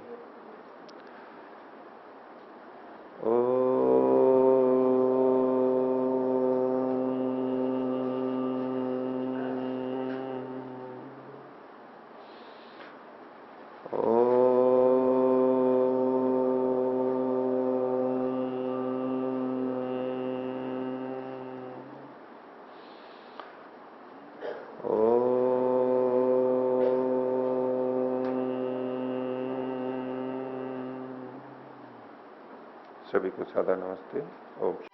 B: सभी को सादर नमस्ते। ओम शांति।